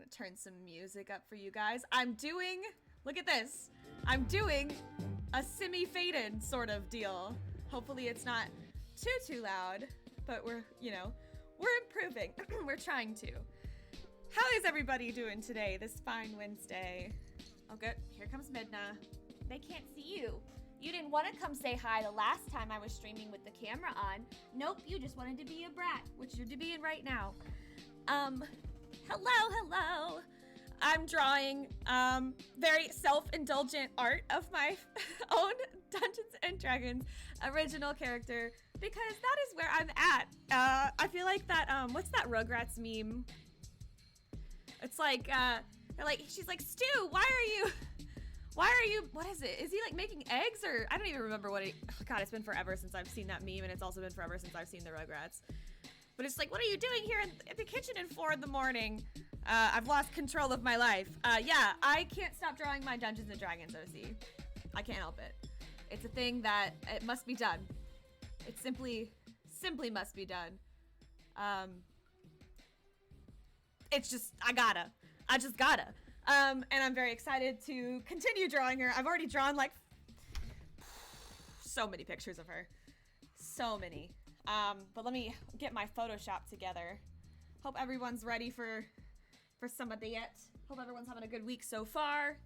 gonna turn some music up for you guys. Look at this. I'm doing a semi-faded sort of deal. Hopefully it's not too loud, but we're improving. We're trying to. How is everybody doing today, this fine Wednesday? Oh, good. Here comes Midna. They can't see you. You didn't want to come say hi the last time I was streaming with the camera on. Nope, you just wanted to be a brat, which you're being right now. Hello. I'm drawing very self-indulgent art of my own Dungeons and Dragons original character because that is where I'm at. I feel like that what's that Rugrats meme? It's like she's like, Stu, why are you what is it? Is he like making eggs or I don't even remember what God, it's been forever since I've seen that meme and it's also been forever since I've seen the Rugrats. But it's like, what are you doing here in the kitchen at 4 a.m? I've lost control of my life. Yeah, I can't stop drawing my Dungeons and Dragons OC. I can't help it. It's a thing that it must be done. It simply must be done. It's just, I just gotta. And I'm very excited to continue drawing her. I've already drawn like so many pictures of her. So many. But let me get my Photoshop together. Hope everyone's ready for some of that. Hope everyone's having a good week so far.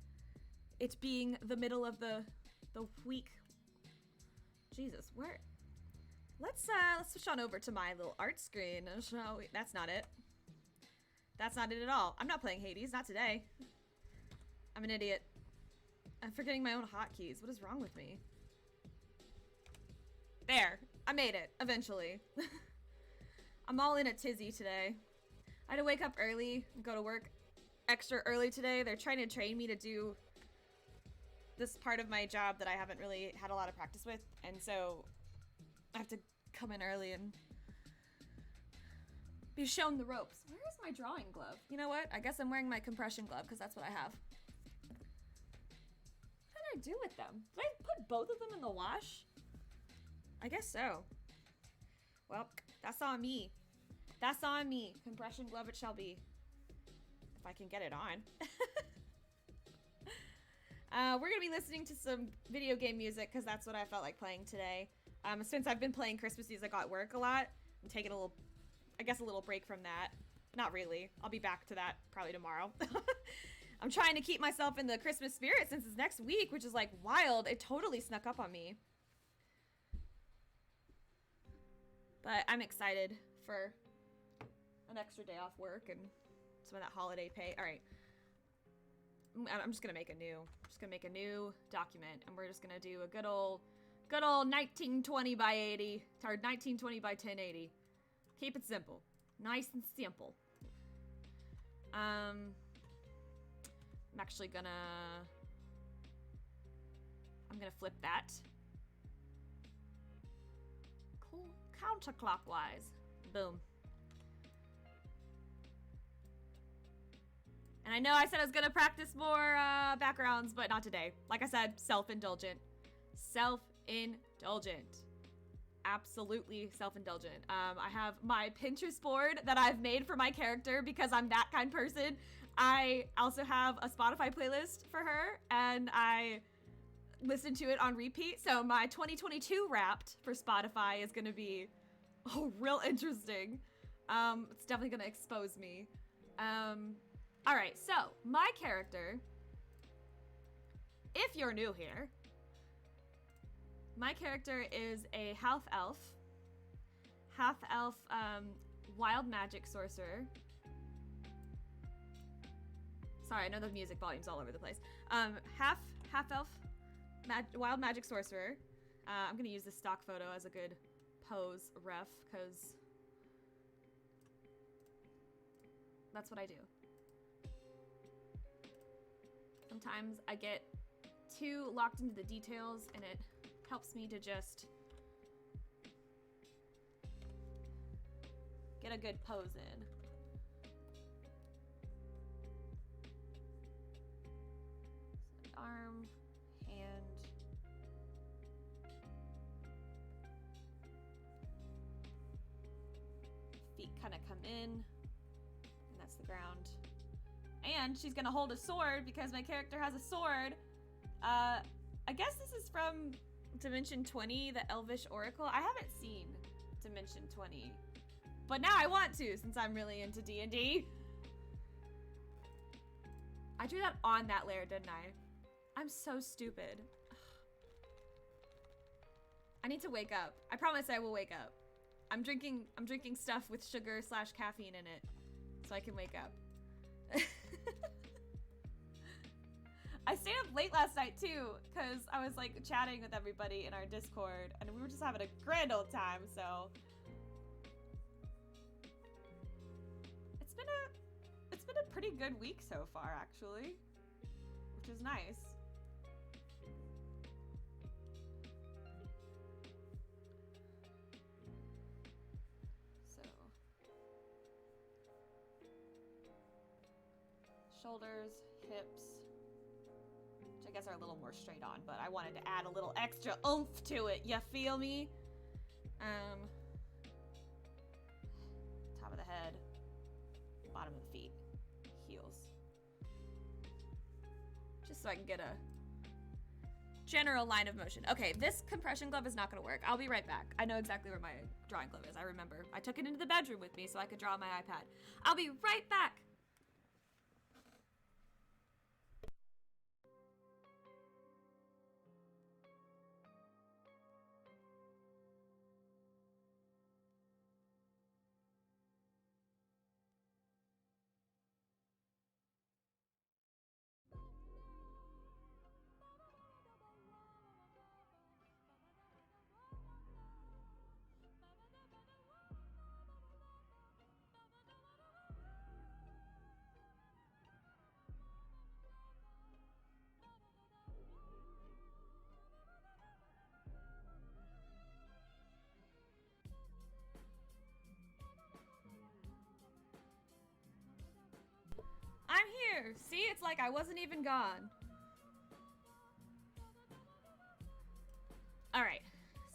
It being the middle of the week. Jesus, where? Let's switch on over to my little art screen. That's not it. That's not it at all. I'm not playing Hades, not today. I'm an idiot. I'm forgetting my own hotkeys. What is wrong with me? There, I made it, eventually. I'm all in a tizzy today. I had to wake up early and go to work extra early today. They're trying to train me to do this part of my job that I haven't really had a lot of practice with. And so I have to come in early and be shown the ropes. Where is my drawing glove? You know what? I guess I'm wearing my compression glove because that's what I have. What did I do with them? Did I put both of them in the wash? I guess so. Well, that's on me. That's on me. Compression glove it shall be. If I can get it on. We're going to be listening to some video game music because that's what I felt like playing today. Since I've been playing Christmas music at work a lot, I'm taking a little break from that. Not really. I'll be back to that probably tomorrow. I'm trying to keep myself in the Christmas spirit since it's next week, which is like wild. It totally snuck up on me. But I'm excited for an extra day off work and some of that holiday pay. All right. I'm just going to make a new document and we're just going to do a good old 1920 by 80 or 1920 by 1080. Keep it simple. Nice and simple. I'm gonna flip that. Cool. Counterclockwise. Boom. And I know I said I was gonna practice more backgrounds, but not today. Like I said, self-indulgent. Self-indulgent. Absolutely self-indulgent. I have my Pinterest board that I've made for my character because I'm that kind of person. I also have a Spotify playlist for her and I listen to it on repeat. So my 2022 Wrapped for Spotify is going to be real interesting. It's definitely going to expose me. All right, so my character, if you're new here, my character is a half-elf wild magic sorcerer. Sorry, I know the music volume's all over the place. Half-elf wild magic sorcerer. I'm gonna use this stock photo as a good pose ref, because that's what I do. Sometimes I get too locked into the details and it helps me to just get a good pose in. So arm, hand. Feet kind of come in, and that's the ground. And she's gonna hold a sword because my character has a sword. I guess this is from Dimension 20, the Elvish Oracle. I haven't seen Dimension 20, but now I want to since I'm really into D&D. I drew that on that layer, didn't I? I'm so stupid. I need to wake up. I promise I will wake up. I'm drinking stuff with sugar / caffeine in it so I can wake up. I stayed up late last night too because I was like chatting with everybody in our Discord and we were just having a grand old time, so it's been a pretty good week so far actually, which is nice. Shoulders, hips, which I guess are a little more straight on, but I wanted to add a little extra oomph to it, you feel me? Top of the head, bottom of the feet, heels. Just so I can get a general line of motion. Okay, this compression glove is not gonna work. I'll be right back. I know exactly where my drawing glove is, I remember. I took it into the bedroom with me so I could draw on my iPad. I'll be right back. I'm here! See, it's like I wasn't even gone. Alright,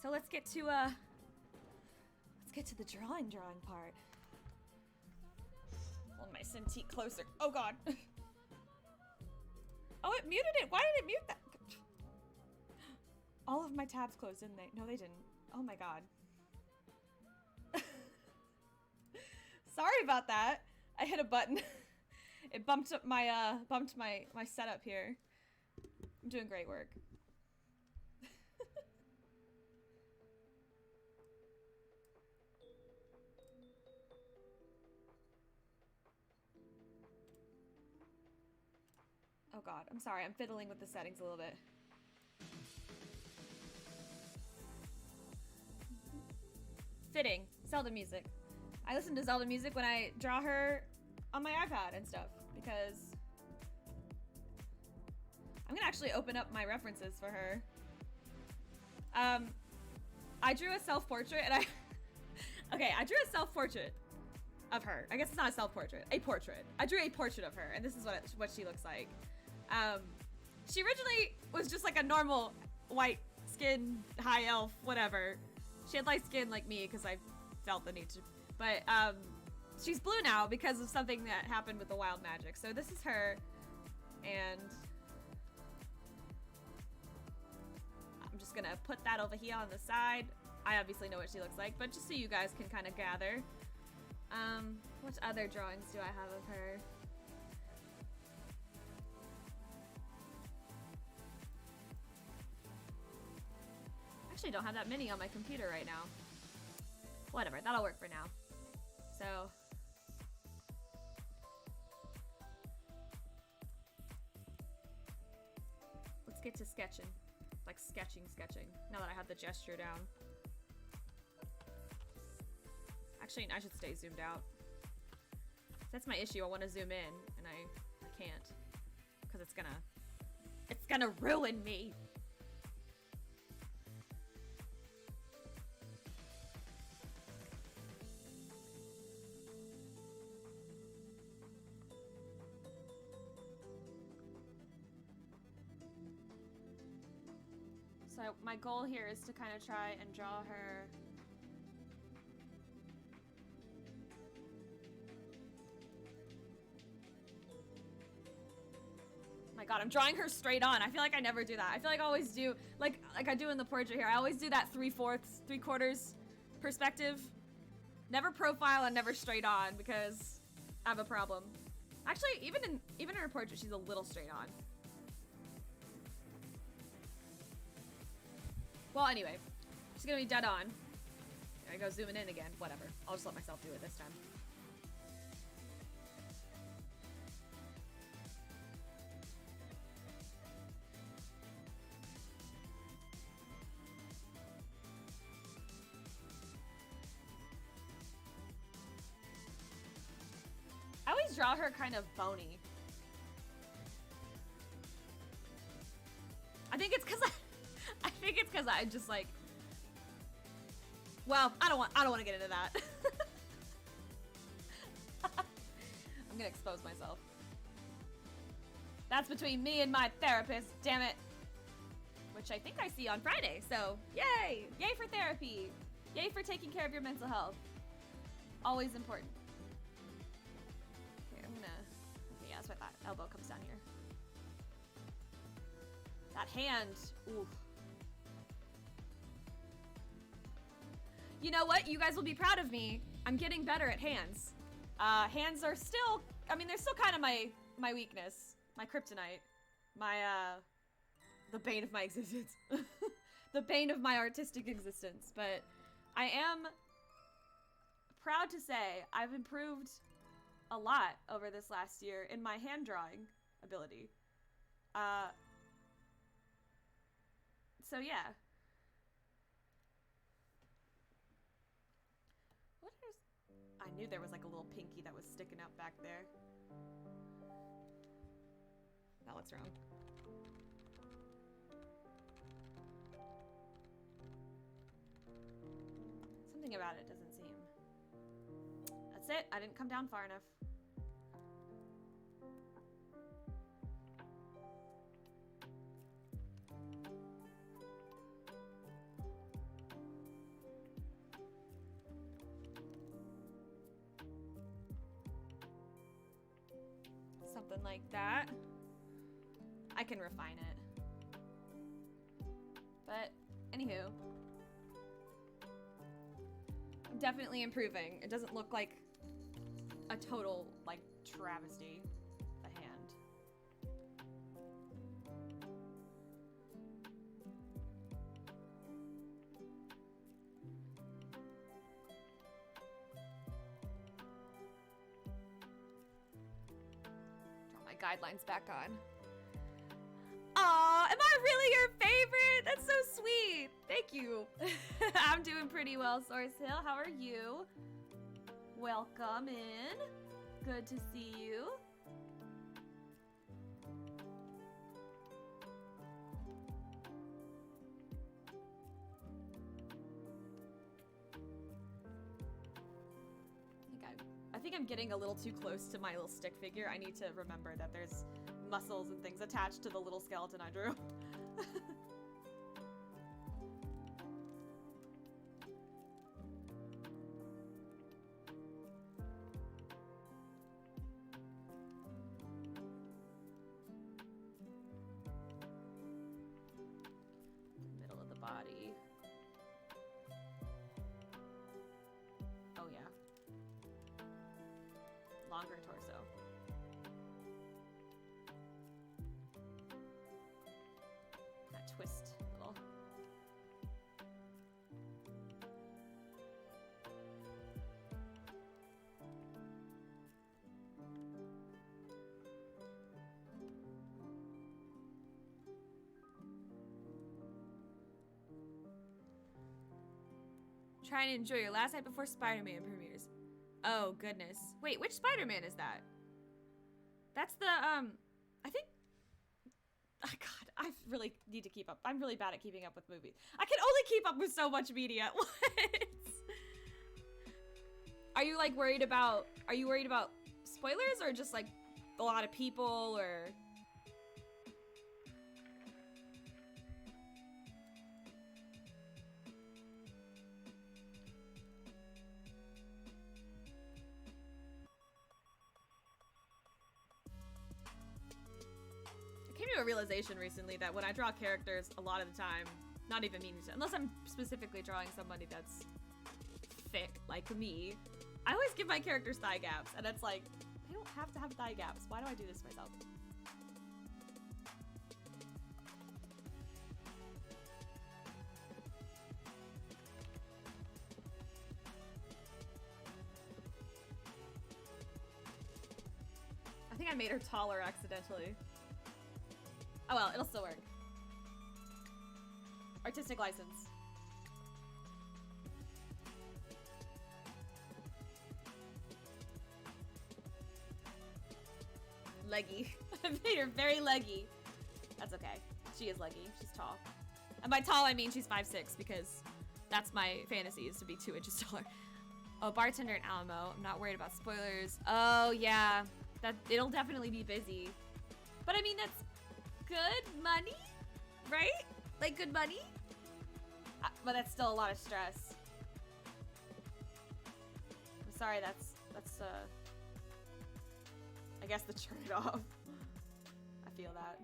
so let's get to the drawing part. Hold my Cintiq closer. Oh god. Oh, it muted it! Why did it mute that? All of my tabs closed, didn't they? No, they didn't. Oh my god. Sorry about that. I hit a button. It bumped up my my setup here. I'm doing great work. Oh god, I'm sorry. I'm fiddling with the settings a little bit. Fitting. Zelda music. I listen to Zelda music when I draw her on my iPad and stuff, because I'm gonna actually open up my references for her. I drew a self-portrait and I drew a self-portrait of her. I guess it's not a self-portrait, a portrait. I drew a portrait of her, and this is what she looks like. She originally was just like a normal white skin, high elf, whatever. She had light skin like me because I felt the need to, but she's blue now because of something that happened with the wild magic. So this is her, and I'm just gonna put that over here on the side. I obviously know what she looks like, but just so you guys can kind of gather. What other drawings do I have of her? Actually, don't have that many on my computer right now. Whatever, that'll work for now. So let's get to sketching. Like sketching. Now that I have the gesture down. Actually, I should stay zoomed out. That's my issue. I want to zoom in, and I can't. Because it's gonna ruin me. So my goal here is to kind of try and draw her God, I'm drawing her straight on. I feel like I never do that. I feel like I always do, like I do in the portrait here. I always do that 3/4 perspective. Never profile and never straight on because I have a problem. Actually, even in her portrait, she's a little straight on. Well, anyway, she's gonna be dead on. There I go, zooming in again. Whatever. I'll just let myself do it this time. I always draw her kind of bony. I think it's because I just like. Well, I don't want to get into that. I'm gonna expose myself. That's between me and my therapist. Damn it. Which I think I see on Friday. So yay! Yay for therapy! Yay for taking care of your mental health. Always important. Yeah, that's why that elbow comes down here. That hand. Ooh. You know what? You guys will be proud of me. I'm getting better at hands. Hands are still, I mean, they're still kind of my weakness. My kryptonite. The bane of my existence. The bane of my artistic existence. But I am proud to say I've improved a lot over this last year in my hand drawing ability. So yeah. What is... I knew there was like a little pinky that was sticking out back there. Now what's wrong? Something about it doesn't seem... That's it. I didn't come down far enough. Something like that. I can refine it. But, anywho. I'm definitely improving. It doesn't look like a total, like, travesty. The hand. Guidelines back on. Aw, am I really your favorite? That's so sweet. Thank you. I'm doing pretty well, Source Hill. How are you? Welcome in. Good to see you. I think I'm getting a little too close to my little stick figure. I need to remember that there's muscles and things attached to the little skeleton I drew. Middle of the body. Oh yeah. Longer torso. That twist little. Try and enjoy your last night before Spider-Man premieres. Oh, goodness. Wait, which Spider-Man is that? That's the, I think... Oh, God, I really need to keep up. I'm really bad at keeping up with movies. I can only keep up with so much media. What? Are you, like, worried about... Are you worried about spoilers or just, like, a lot of people or... a realization recently that when I draw characters, a lot of the time, not even meaning to, unless I'm specifically drawing somebody that's thick like me, I always give my characters thigh gaps, and it's like, I don't have to have thigh gaps. Why do I do this to myself? I think I made her taller accidentally. Oh well, it'll still work. Artistic license. Leggy. I made her very leggy. That's okay. She is leggy. She's tall. And by tall, I mean she's 5'6", because that's my fantasy, is to be 2 inches taller. Oh, bartender and Alamo. I'm not worried about spoilers. Oh, yeah. It'll definitely be busy. But I mean, that's good money, right? Like, good money? But that's still a lot of stress. I'm sorry, that's I guess the trade-off. I feel that.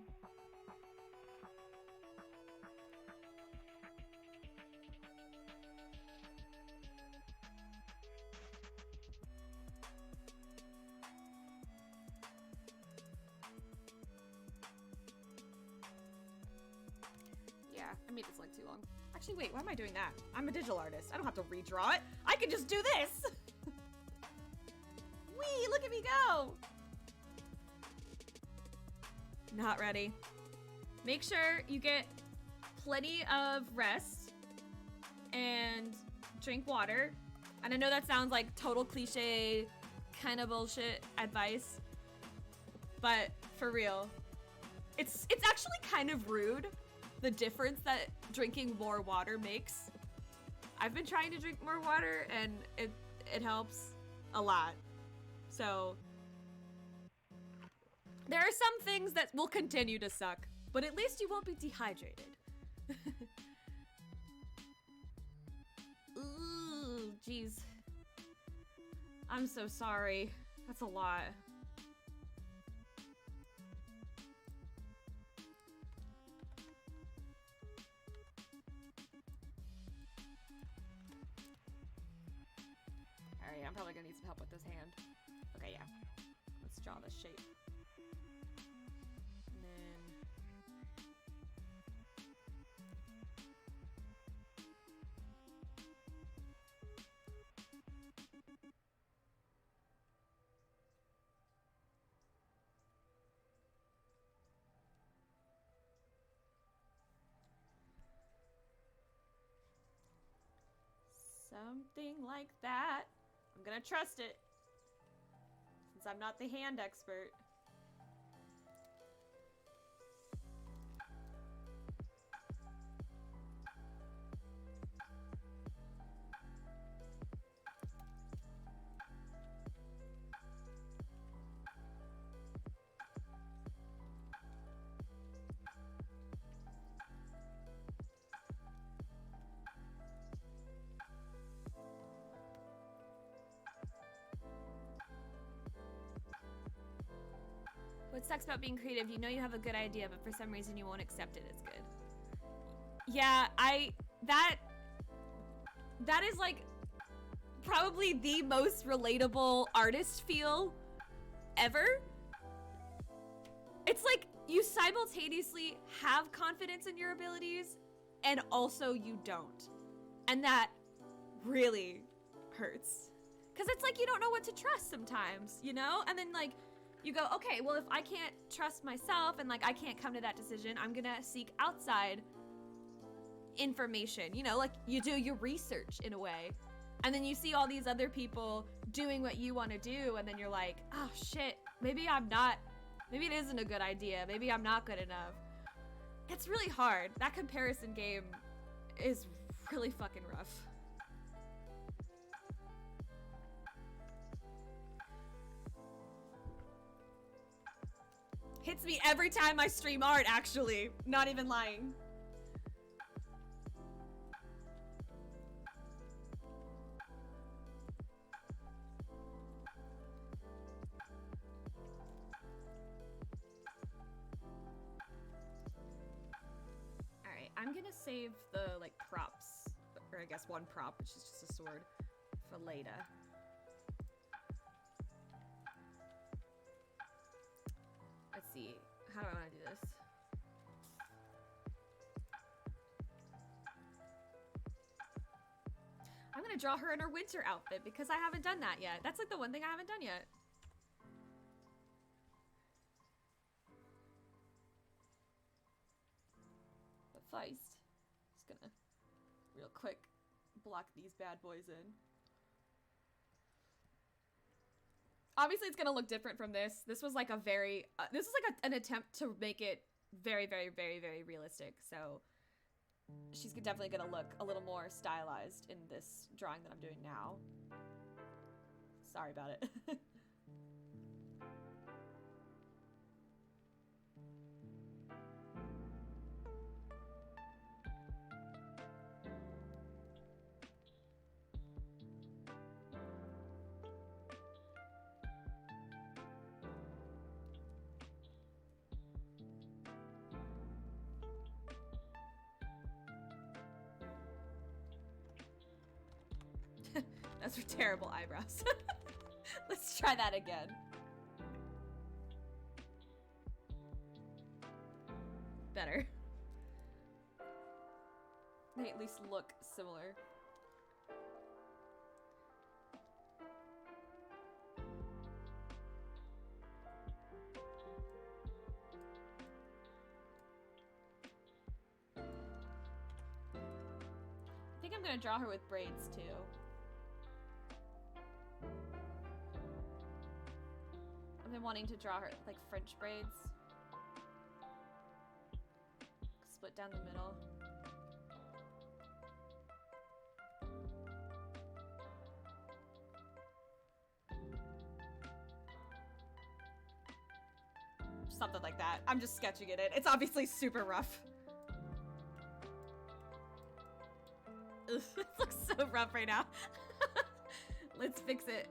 Yeah, I made this like too long. Actually, wait, why am I doing that? I'm a digital artist. I don't have to redraw it. I can just do this. Wee, look at me go. Not ready. Make sure you get plenty of rest and drink water. And I know that sounds like total cliche, kind of bullshit advice, but for real, it's actually kind of rude, the difference that drinking more water makes. I've been trying to drink more water and it helps a lot. So there are some things that will continue to suck, but at least you won't be dehydrated. Ooh, jeez. I'm so sorry. That's a lot. Alright, I'm probably gonna need some help with this hand. Okay, yeah. Let's draw this shape. And then... something like that. I'm gonna trust it, since I'm not the hand expert. What sucks about being creative, you know you have a good idea, but for some reason you won't accept it as good. Yeah, that is like probably the most relatable artist feel ever. It's like you simultaneously have confidence in your abilities and also you don't. And that really hurts. 'Cause it's like you don't know what to trust sometimes, you know? And then like you go, okay, well, if I can't trust myself and like I can't come to that decision, I'm gonna seek outside information, you know, like you do your research in a way. And then you see all these other people doing what you want to do, and then you're like, oh shit, maybe it isn't a good idea. Maybe I'm not good enough. It's really hard. That comparison game is really fucking rough. Hits me every time I stream art, actually. Not even lying. I'm gonna save the like props, or I guess one prop, which is just a sword, for later. Let's see. How do I want to do this? I'm gonna draw her in her winter outfit because I haven't done that yet. That's like the one thing I haven't done yet. But first, just gonna real quick block these bad boys in. Obviously, it's gonna look different from this. This was like a very, this is like an attempt to make it very, very, very, very realistic. So she's definitely gonna look a little more stylized in this drawing that I'm doing now. Sorry about it. Those are terrible eyebrows. Let's try that again. Better. They at least look similar. I think I'm gonna draw her with braids too. I've been wanting to draw her like French braids. Split down the middle. Something like that. I'm just sketching it in. It's obviously super rough. Ugh, it looks so rough right now. Let's fix it.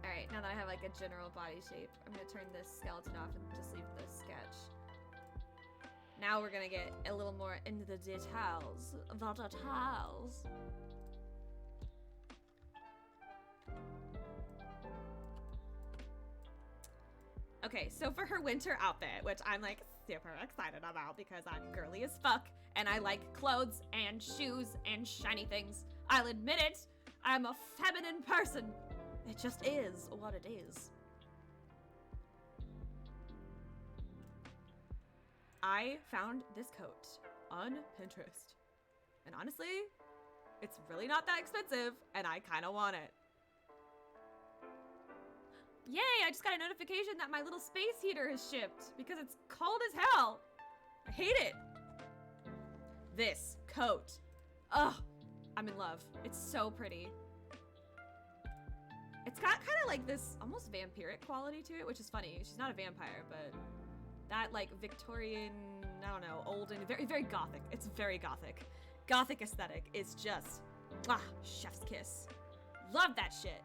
Alright, now that I have like a general body shape, I'm gonna turn this skeleton off and just leave the sketch. Now we're gonna get a little more into the details. The details. Okay, so for her winter outfit, which I'm like super excited about because I'm girly as fuck and I like clothes and shoes and shiny things. I'll admit it, I'm a feminine person. It just is what it is. I found this coat on Pinterest. And honestly, it's really not that expensive and I kind of want it. Yay, I just got a notification that my little space heater has shipped because it's cold as hell. I hate it. This coat. Ugh, I'm in love. It's so pretty. It's got kind of like this almost vampiric quality to it, which is funny. She's not a vampire, but that like Victorian, I don't know, old and very, very gothic. It's very gothic. Gothic aesthetic is just, chef's kiss. Love that shit.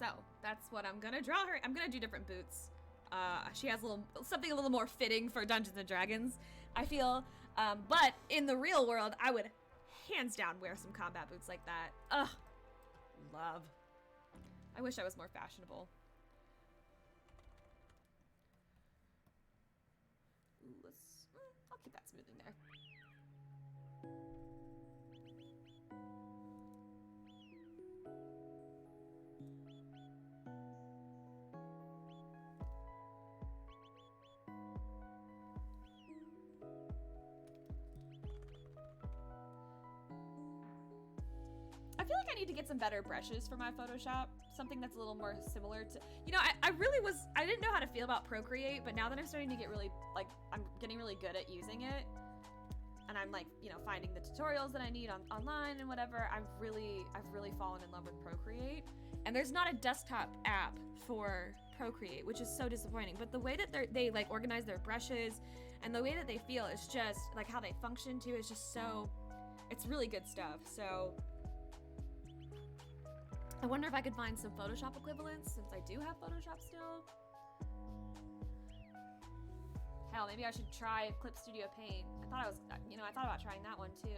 So that's what I'm gonna draw her. I'm gonna do different boots. She has something a little more fitting for Dungeons and Dragons, I feel. But in the real world, I would hands down wear some combat boots like that. Ugh, love. I wish I was more fashionable. Ooh, I'll keep that smoothing there. I feel like I need to get some better brushes for my Photoshop. Something that's a little more similar to, you know, I didn't know how to feel about Procreate, but now that I'm starting to get really, like, I'm getting really good at using it, and I'm like, you know, finding the tutorials that I need online and whatever, I've really fallen in love with Procreate. And there's not a desktop app for Procreate, which is so disappointing. But the way that they like organize their brushes and the way that they feel is just, like how they function too, is just so, it's really good stuff. So I wonder if I could find some Photoshop equivalents since I do have Photoshop still. Hell, maybe I should try Clip Studio Paint. I thought about trying that one too.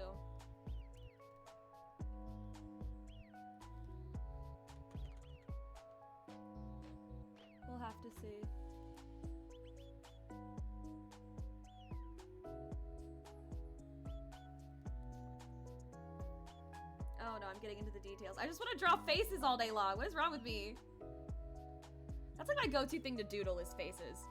We'll have to see. Oh no, I'm getting into the details. I just want to draw faces all day long. What is wrong with me? That's like my go-to thing to doodle is faces.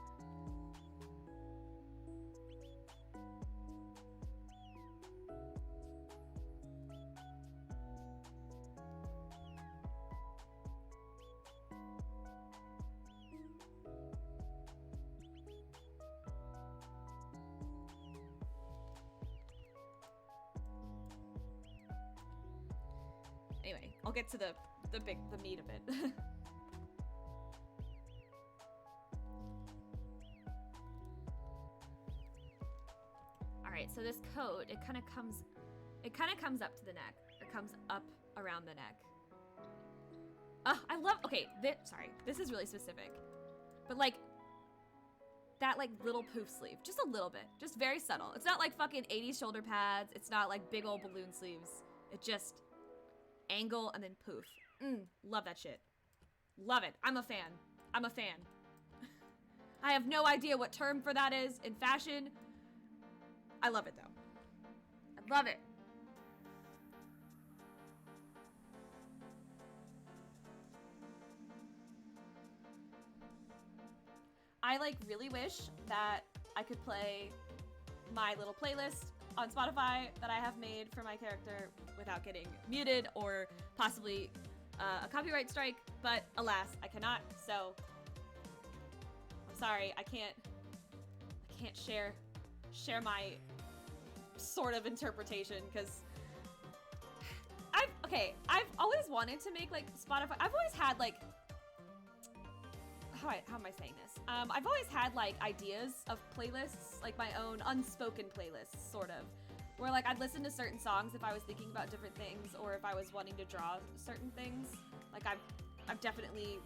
Anyway, I'll get to the meat of it. All right, so this coat, it kind of comes up to the neck. It comes up around the neck. Sorry, this is really specific, but like that like little poof sleeve, just a little bit, just very subtle. It's not like fucking 80s shoulder pads. It's not like big old balloon sleeves. It just angle and then poof. Love that shit. Love it. I'm a fan. I have no idea what term for that is in fashion. I love it though. I love it. I like really wish that I could play my little playlist on Spotify that I have made for my character without getting muted or possibly a copyright strike, but alas, I cannot. So I'm sorry, I can't share my sort of interpretation because I've always wanted to make like Spotify. I've always had like how am I saying this? I've always had like ideas of playlists, like my own unspoken playlists, sort of, where like I'd listen to certain songs if I was thinking about different things or if I was wanting to draw certain things. Like I've definitely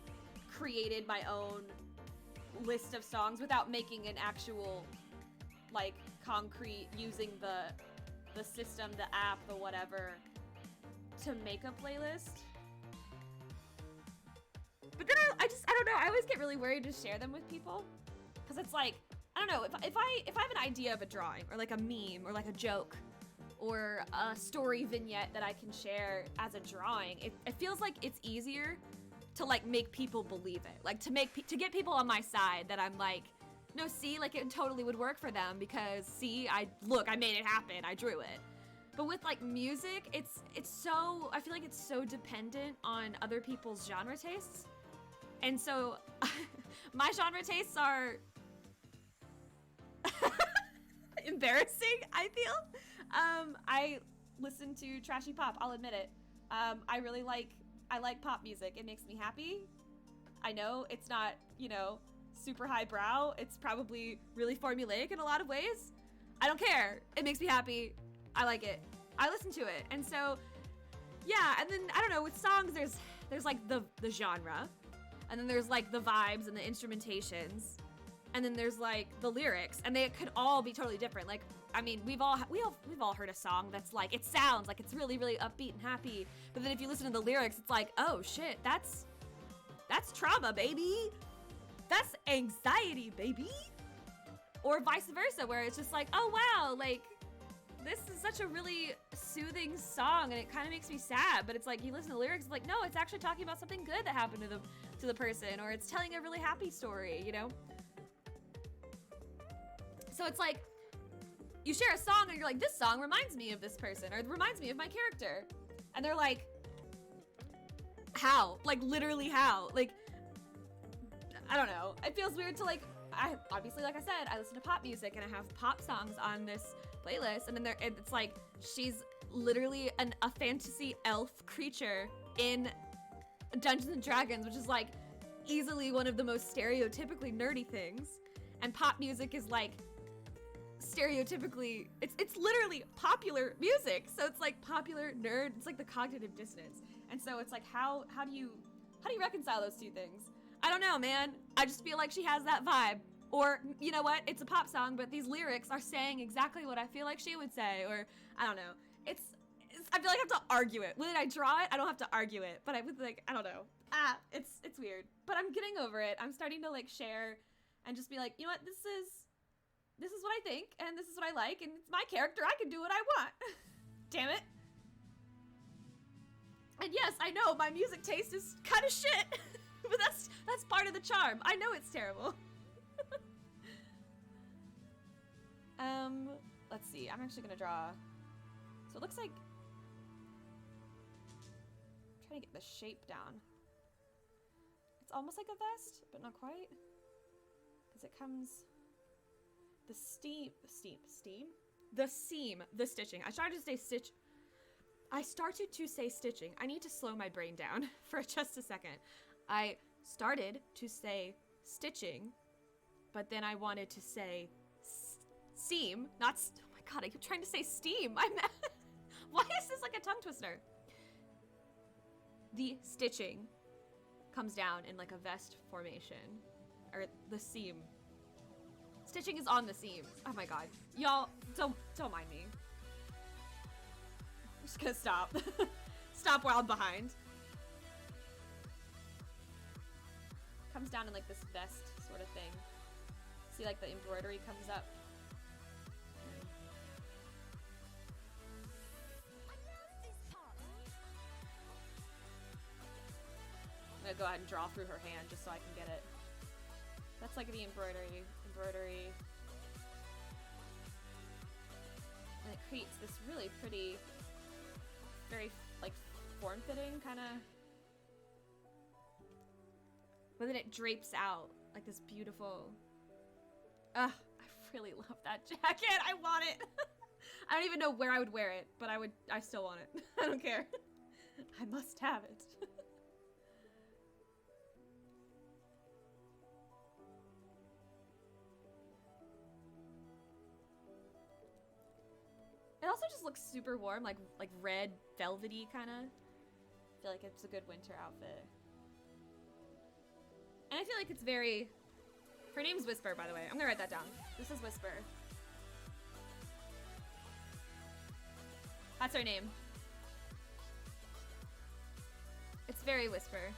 created my own list of songs without making an actual like concrete using the system, the app, the whatever to make a playlist. But then I don't know, I always get really worried to share them with people because it's like, I don't know, if I have an idea of a drawing or like a meme or like a joke or a story vignette that I can share as a drawing, it feels like it's easier to like make people believe it, like to get people on my side that I'm like, no, see, like it totally would work for them because see, I made it happen, I drew it. But with like music, it's so, I feel like it's so dependent on other people's genre tastes. And so my genre tastes are embarrassing, I feel. I listen to trashy pop, I'll admit it. I like pop music. It makes me happy. I know it's not, super highbrow. It's probably really formulaic in a lot of ways. I don't care. It makes me happy. I like it. I listen to it. And so, yeah, and then, I don't know, with songs, there's like the genre. And then there's like the vibes and the instrumentations. And then there's like the lyrics. And they could all be totally different. Like, I mean, we've all heard a song that's like, it sounds like it's really, really upbeat and happy. But then if you listen to the lyrics, it's like, oh shit, that's trauma, baby. That's anxiety, baby. Or vice versa, where it's just like, oh wow, like, this is such a really soothing song and it kind of makes me sad. But it's like, you listen to the lyrics, it's like, no, it's actually talking about something good that happened to the person, or it's telling a really happy story, So it's like, you share a song and you're like, this song reminds me of this person, or it reminds me of my character. And they're like, how? Like, literally how? Like, I don't know. It feels weird to like, obviously, like I said, I listen to pop music and I have pop songs on this playlist, and then it's like, she's literally a fantasy elf creature in Dungeons and Dragons, which is like easily one of the most stereotypically nerdy things. And pop music is like stereotypically, it's literally popular music. So it's like popular nerd, it's like the cognitive dissonance. And so it's like, how do you reconcile those two things? I don't know, man. I just feel like she has that vibe. Or, you know what? It's a pop song, but these lyrics are saying exactly what I feel like she would say. Or, I don't know. It's I feel like I have to argue it. When I draw it, I don't have to argue it. But I would like, I don't know. It's weird. But I'm getting over it. I'm starting to like share and just be like, you know what? This is what I think, and this is what I like, and it's my character. I can do what I want. Damn it. And yes, I know my music taste is kind of shit, but that's part of the charm. I know it's terrible. Let's see. I'm actually gonna draw. So it looks like I'm trying to get the shape down. It's almost like a vest, but not quite, because it comes. The seam, the stitching. I started to say stitching. I need to slow my brain down for just a second. I started to say stitching, but then I wanted to say seam, not, oh my god, I keep trying to say steam. Why is this like a tongue twister? The stitching comes down in like a vest formation, or the seam. Stitching is on the seam. Oh my god. Y'all, don't mind me. I'm just gonna stop. Stop while I'm behind. Comes down in like this vest sort of thing. See like the embroidery comes up. I'm gonna go ahead and draw through her hand just so I can get it. That's like the embroidery. And it creates this really pretty, very like form-fitting kind of, but then it drapes out like this beautiful, I really love that jacket. I want it. I don't even know where I would wear it, but I still want it. I don't care. I must have it. It also just looks super warm, like red, velvety kind of. I feel like it's a good winter outfit. And I feel like it's very... Her name's Whisper, by the way. I'm gonna write that down. This is Whisper. That's her name. It's very Whisper.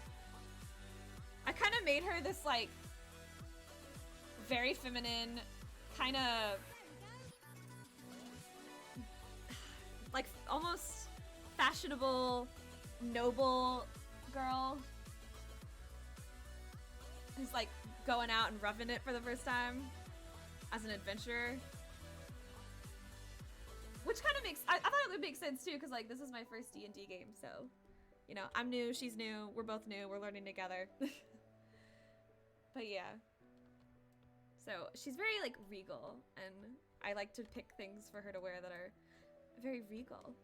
I kind of made her this, like, very feminine, kind of... like almost fashionable, noble girl who's like going out and roughing it for the first time as an adventurer. Which kind of makes, I thought it would make sense too, because like this is my first D&D game, so, you know, I'm new, she's new, we're both new, we're learning together. But yeah. So she's very like regal, and I like to pick things for her to wear that are very regal.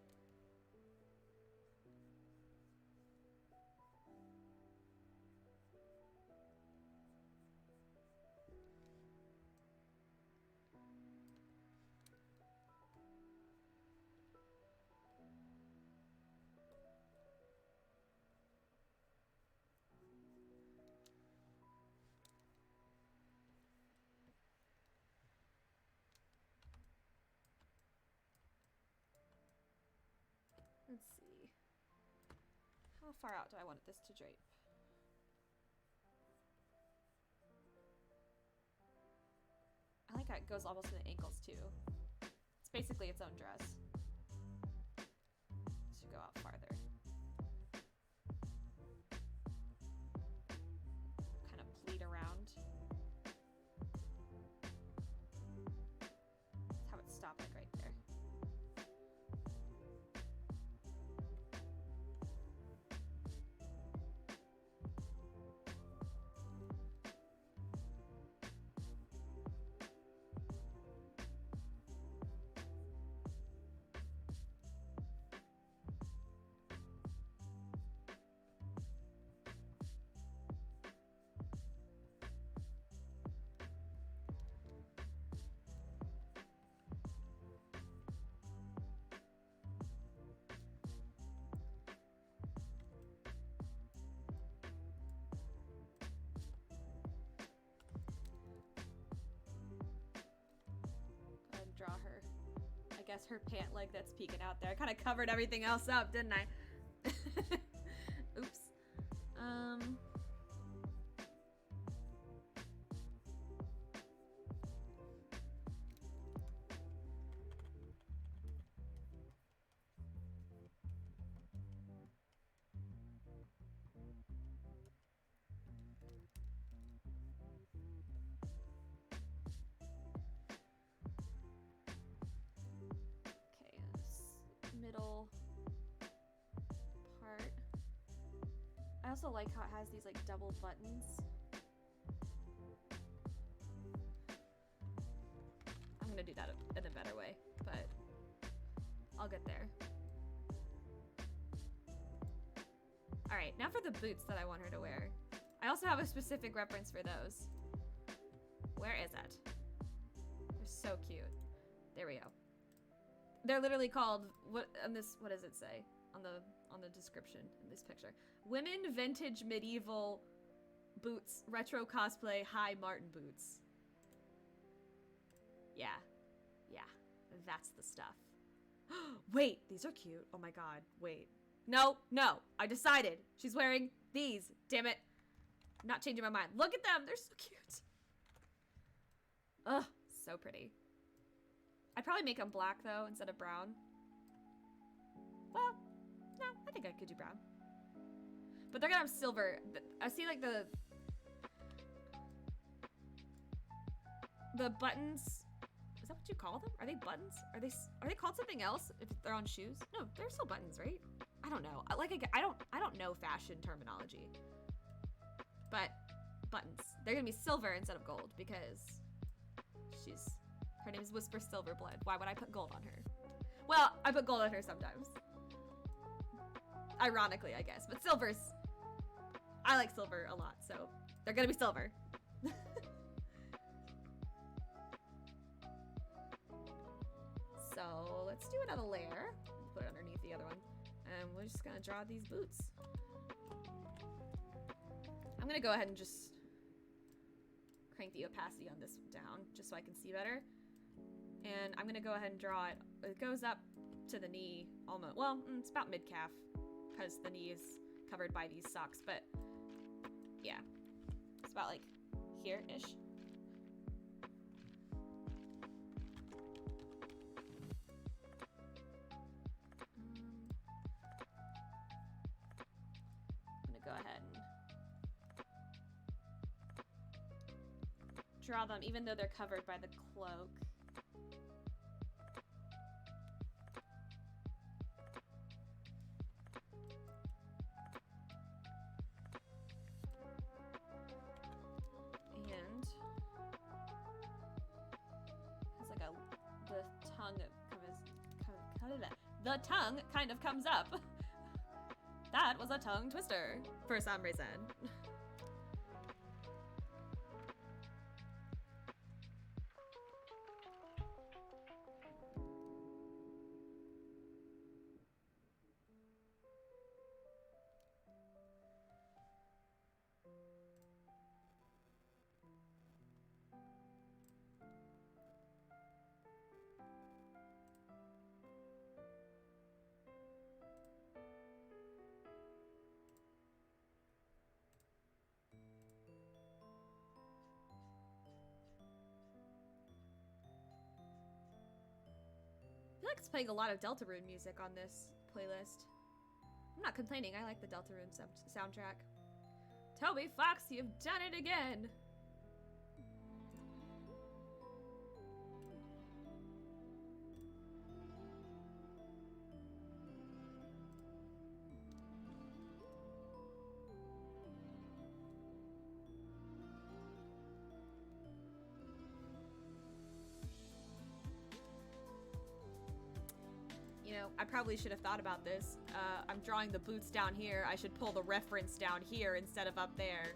Let's see. How far out do I want this to drape? I like how it goes almost to the ankles too. It's basically its own dress. It should go out farther. Kind of pleat around. Let's have it stop like right there. guess her pant leg that's peeking out there. I kind of covered everything else up, didn't I? Oops. Middle part. I also like how it has these like double buttons. I'm gonna do that in a better way, but I'll get there. All right, now for the boots that I want her to wear. I also have a specific reference for those. Where is it? They're so cute. There we go. They're literally called what does it say on the description in this picture? Women vintage medieval boots, retro cosplay, high Martin boots. Yeah. Yeah. That's the stuff. Wait, these are cute. Oh my god. Wait. No, I decided. She's wearing these. Damn it. I'm not changing my mind. Look at them. They're so cute. Ugh, so pretty. I'd probably make them black, though, instead of brown. Well, no, I think I could do brown. But they're gonna have silver. I see, like, the buttons. Is that what you call them? Are they buttons? Are they called something else if they're on shoes? No, they're still buttons, right? I don't know. I don't know fashion terminology. But buttons. They're gonna be silver instead of gold because her name is Whisper Silverblood. Why would I put gold on her? Well, I put gold on her sometimes. Ironically, I guess. But I like silver a lot, so they're gonna be silver. So let's do another layer. Put it underneath the other one. And we're just gonna draw these boots. I'm gonna go ahead and just crank the opacity on this down just so I can see better. And I'm gonna go ahead and draw it. It goes up to the knee almost. Well, it's about mid-calf because the knee is covered by these socks, but yeah. It's about like here-ish. I'm gonna go ahead and draw them even though they're covered by the cloak. And it's like the tongue kind of comes up. That was a tongue twister for some reason. I feel like it's playing a lot of Deltarune music on this playlist. I'm not complaining, I like the Deltarune soundtrack. Toby Fox, you've done it again! You know, I probably should have thought about this. I'm drawing the boots down here. I should pull the reference down here instead of up there.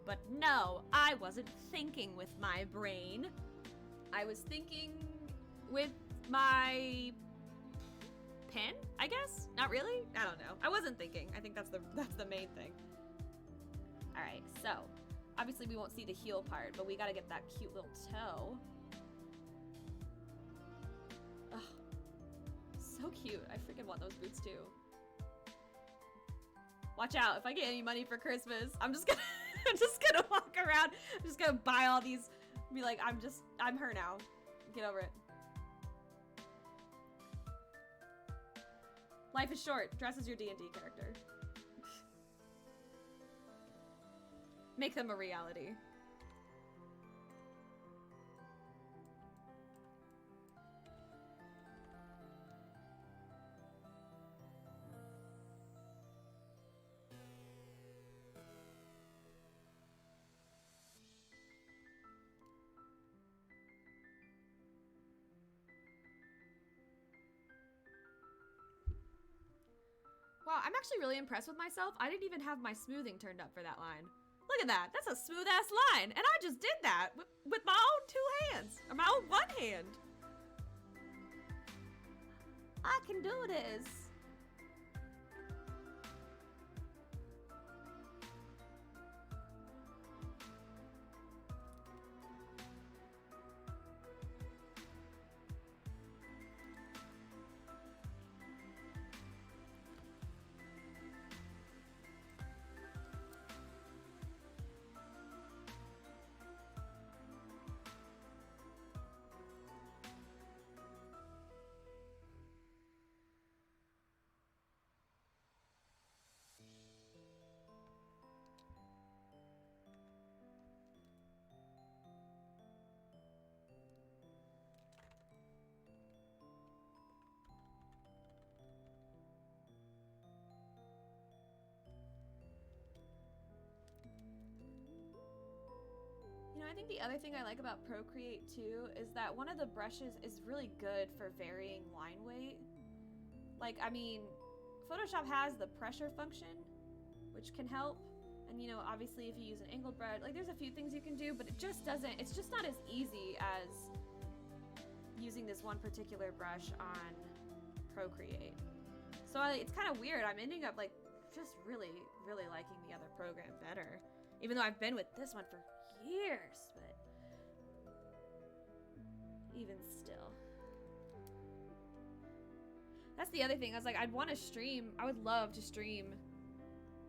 But no, I wasn't thinking with my brain. I was thinking with my pen, I guess? Not really? I don't know. I wasn't thinking. I think that's the main thing. All right, so obviously we won't see the heel part, but we gotta get that cute little toe. Ugh. So cute. I freaking want those boots too. Watch out, if I get any money for Christmas, I'm just gonna walk around. I'm just gonna buy all these, be like, I'm her now. Get over it. Life is short. Dress as your D&D character. Make them a reality. Wow, I'm actually really impressed with myself. I didn't even have my smoothing turned up for that line. Look at that. That's a smooth ass line. And I just did that with my own 2 hands. Or my own 1 hand. I can do this. You know, I think the other thing I like about Procreate too is that one of the brushes is really good for varying line weight. Like, I mean, Photoshop has the pressure function, which can help. And you know, obviously if you use an angled brush, like there's a few things you can do, but it just doesn't, it's just not as easy as using this one particular brush on Procreate. So it's kind of weird. I'm ending up like just really, really liking the other program better. Even though I've been with this one for years, but even still. That's the other thing. I was like, I'd want to stream. I would love to stream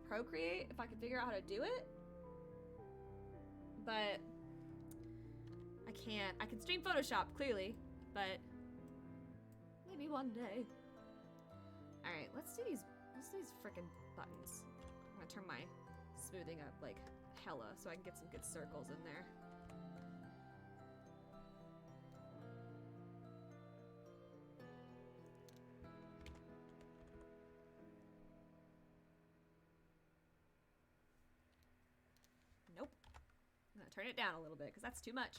Procreate if I could figure out how to do it. But I can't. I can stream Photoshop, clearly, but maybe one day. Alright, let's do these frickin' buttons. I'm gonna turn my smoothing up like hella so I can get some good circles in there. Nope. I'm gonna turn it down a little bit because that's too much.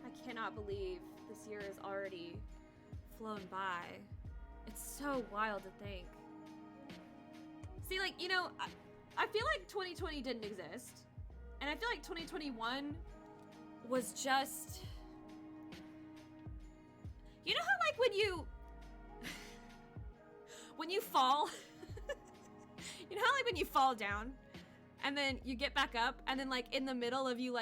I cannot believe this year is already flown by. It's so wild to think. See, like, you know, I feel like 2020 didn't exist. And I feel like 2021 was just... You know how, like, when you fall... You know how, like, when you fall down? And then you get back up, and then like in the middle of you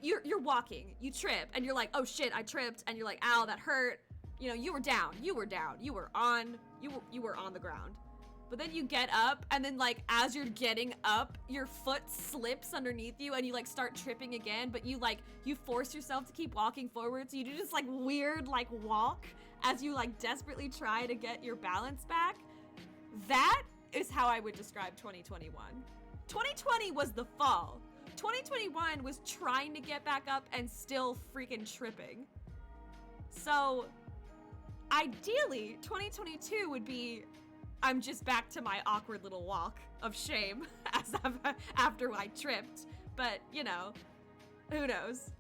you're walking, you trip, and you're like, oh shit, I tripped, and you're like, ow, that hurt. You know, you were down, you were on the ground. But then you get up, and then like as you're getting up, your foot slips underneath you, and you like start tripping again, but you force yourself to keep walking forward, so you do this like weird like walk as you like desperately try to get your balance back. That is how I would describe 2021. 2020 was the fall. 2021 was trying to get back up and still freaking tripping. So, ideally, 2022 would be, I'm just back to my awkward little walk of shame after I tripped. But, you know, who knows?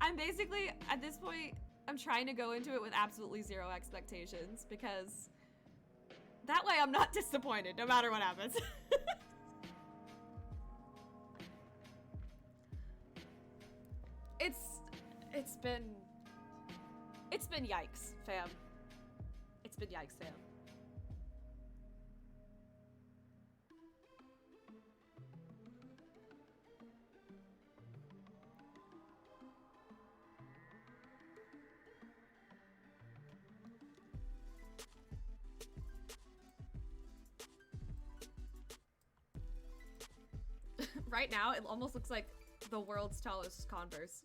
I'm basically, at this point, I'm trying to go into it with absolutely zero expectations because That way I'm not disappointed, no matter what happens. It's been yikes, fam. It's been yikes, fam. Right now, it almost looks like the world's tallest Converse.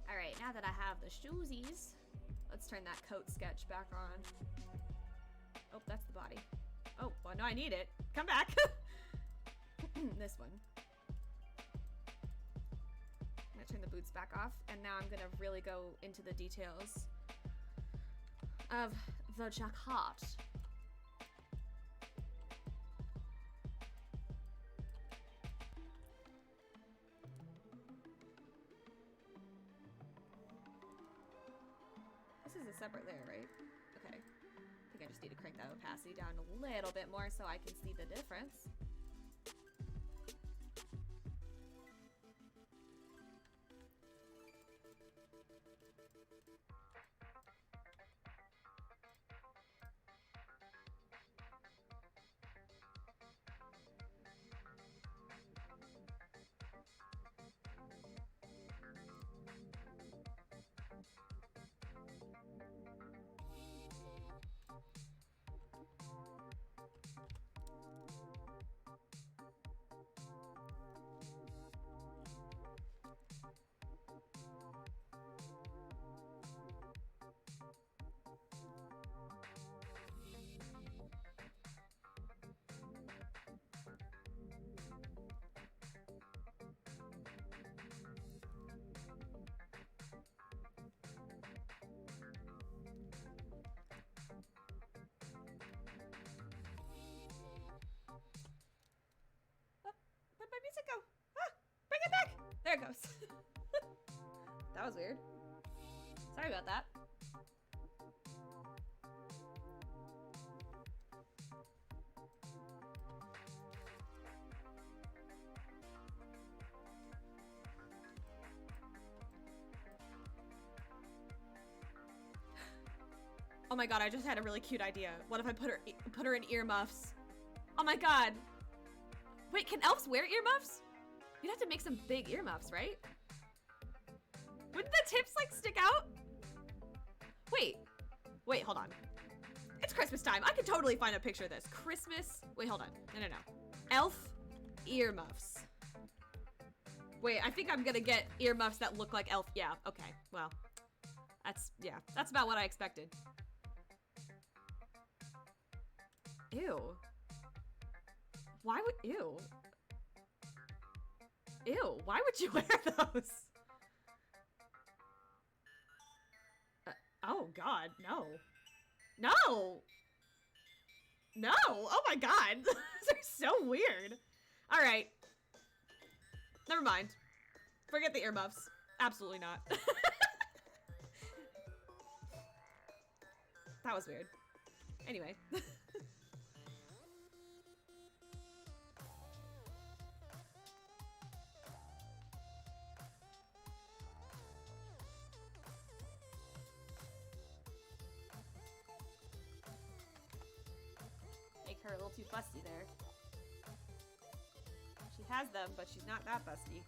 Alright, now that I have the shoesies, let's turn that coat sketch back on. Oh, that's the body. Oh, well, no, I need it. Come back. This one. I'm gonna turn the boots back off, and now I'm gonna really go into the details of the jacket. This is a separate layer, right? Okay. I think I just need to crank that opacity down a little bit more so I can see the difference. Where'd my music go? Ah, bring it back! There it goes. That was weird. Sorry about that. Oh my god, I just had a really cute idea. What if I put her in earmuffs? Oh my god. Wait, can elves wear earmuffs? You'd have to make some big earmuffs, right? Wouldn't the tips like stick out? Wait, hold on. It's Christmas time. I could totally find a picture of this. Christmas, wait, hold on. No. Elf earmuffs. Wait, I think I'm gonna get earmuffs that look like elf. Yeah, okay, well, that's about what I expected. Ew. Why would, ew. Ew, why would you wear those? Oh god, no. No! No! Oh my god! They're so weird. Alright. Never mind. Forget the earmuffs. Absolutely not. That was weird. Anyway. Make her a little too fussy there. has them, but she's not that busty.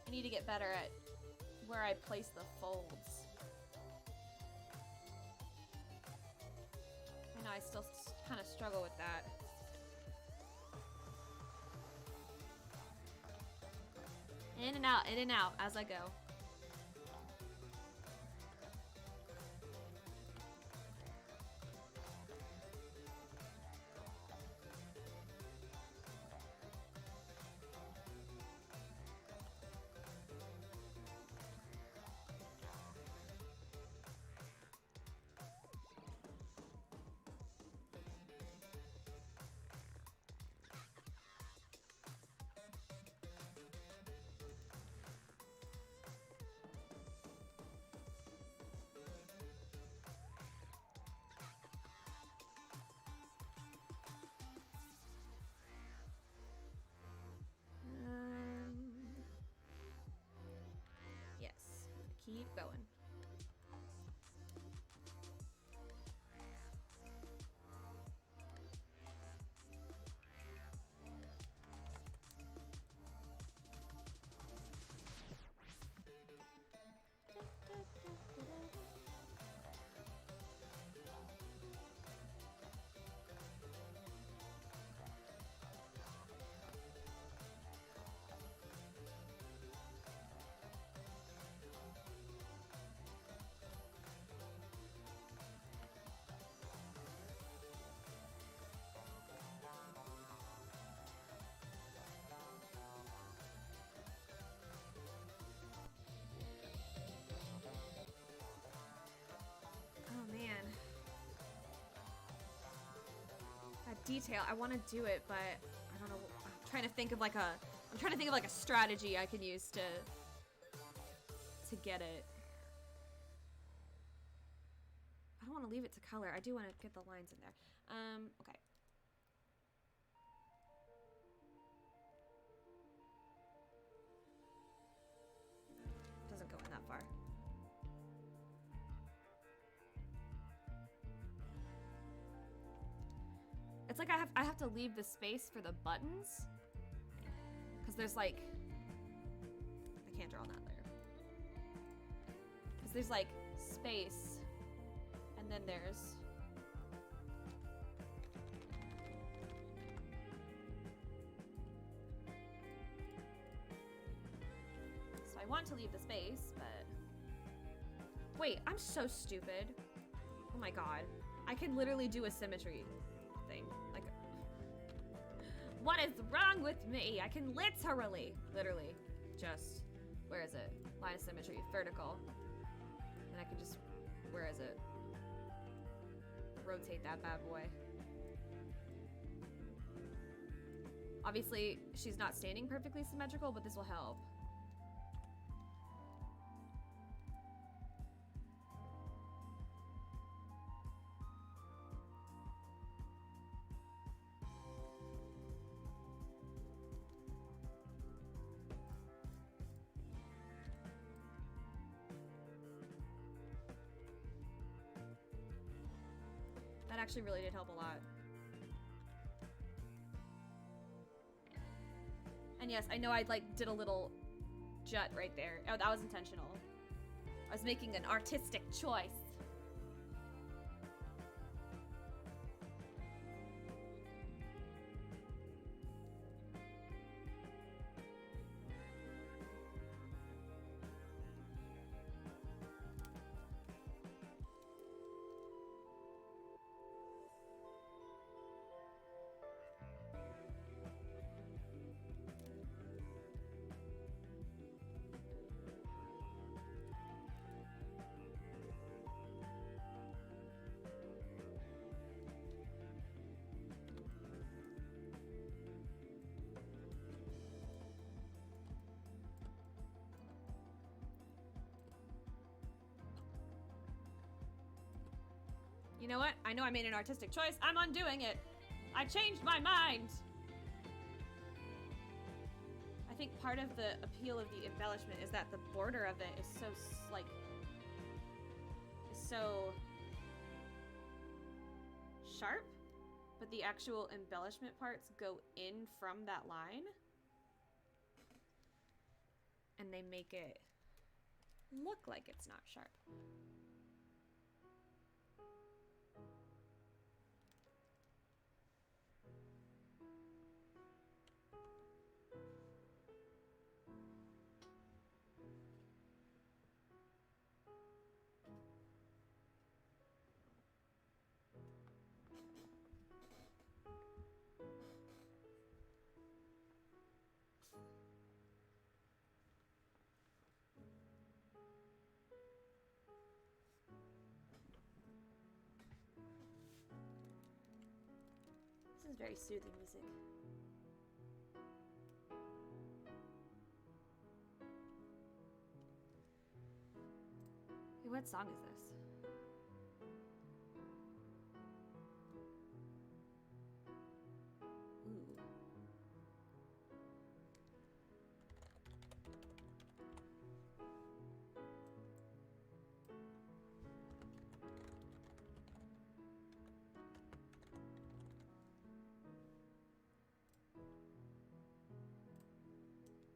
I need to get better at where I place the folds. I know I still kind of struggle with that. In and out as I go. Yes, keep going. Detail. I want to do it, but I don't know. I'm trying to think of like a strategy I can use to get it. I don't want to leave it to color. I do want to get the lines in there. Okay. Doesn't go in that far. It's like I have to leave the space for the buttons, because there's like, I can't draw on that layer, because there's like space, and then there's so I want to leave the space, but wait, I'm so stupid. Oh my god, I can literally do a symmetry thing. Like, what is wrong with me? I can literally just, where is it? Line of symmetry, vertical. And I can just, where is it? Rotate that bad boy. Obviously, she's not standing perfectly symmetrical, but this will help. That actually really did help a lot. And yes, I know I like did a little jut right there. Oh, that was intentional. I was making an artistic choice. You know what? I know I made an artistic choice. I'm undoing it. I changed my mind. I think part of the appeal of the embellishment is that the border of it is so, like, so sharp, but the actual embellishment parts go in from that line, and they make it look like it's not sharp. This is very soothing music. Hey, what song is this? Ooh.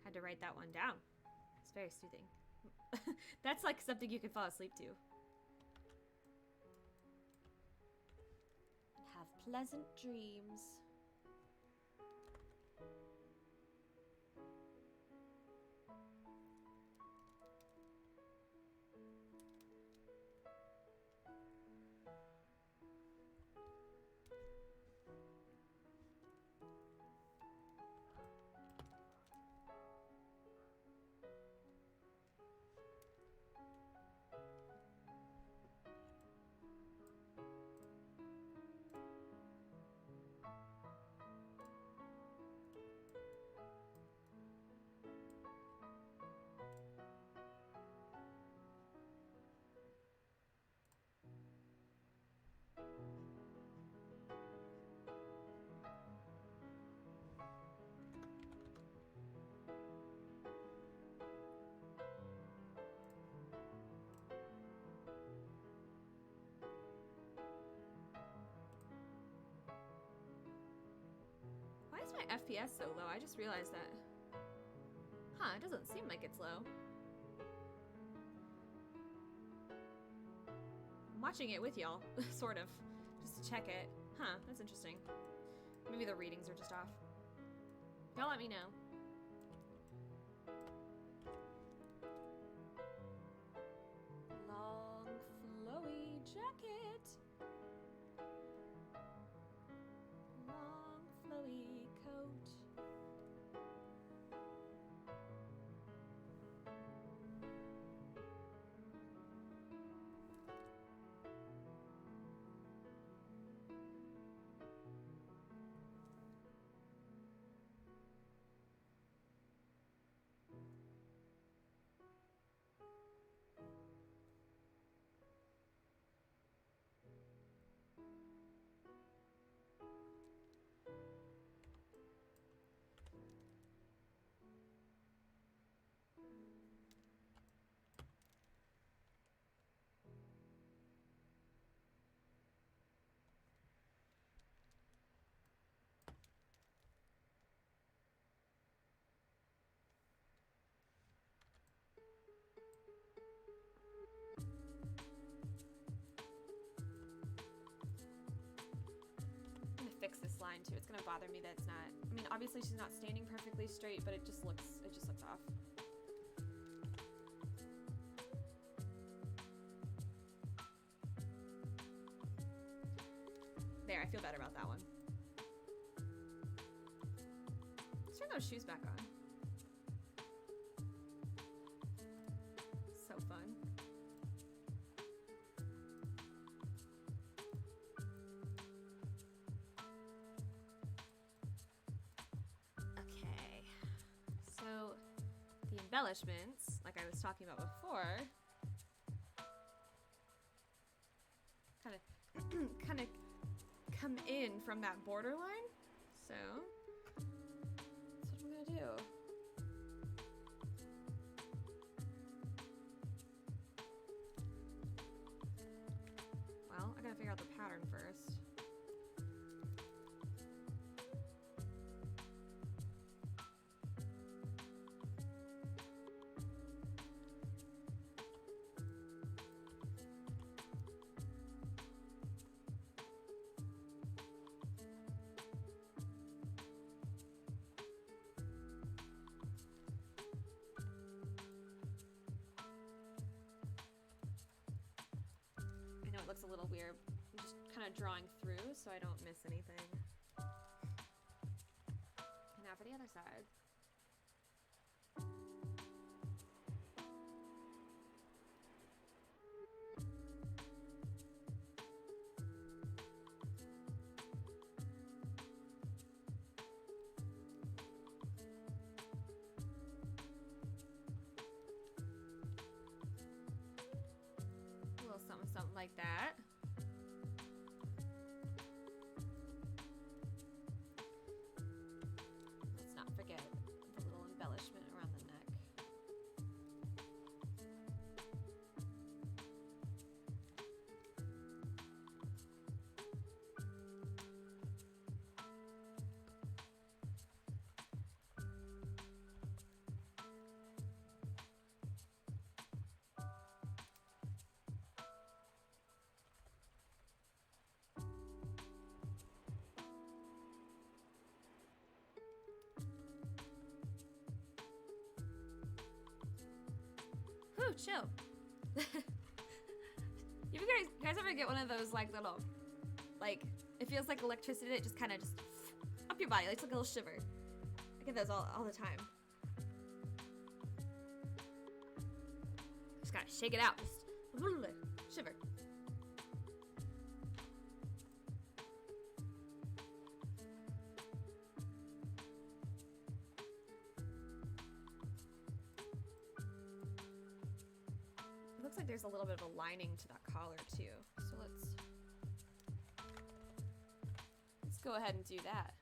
Had to write that one down. It's very soothing. That's like something you can fall asleep to. Have pleasant dreams. Why is my FPS so low? I just realized that. Huh, it doesn't seem like it's low. I'm watching it with y'all, sort of, just to check it. Huh, that's interesting. Maybe the readings are just off. Y'all let me know. Long, flowy jacket. Long, flowy coat. line too. It's gonna bother me that it's not, I mean, obviously she's not standing perfectly straight, but it just looks off. There, I feel better about that one. Let's turn those shoes back on. So fun. Okay. So, the embellishments, like I was talking about before, kind of come in from that borderline. So that's what I'm gonna do. Well, I gotta figure out the pattern first. It looks a little weird. I'm just kind of drawing through so I don't miss anything. And now for the other side. Something like that. Let's not forget the little embellishment around the neck. Whew, chill. You guys ever get one of those like little, like, it feels like electricity that just kind of just up your body, like it's like a little shiver. I get those all the time. Just gotta shake it out, just shiver. Looks like there's a little bit of a lining to that collar too. So let's go ahead and do that.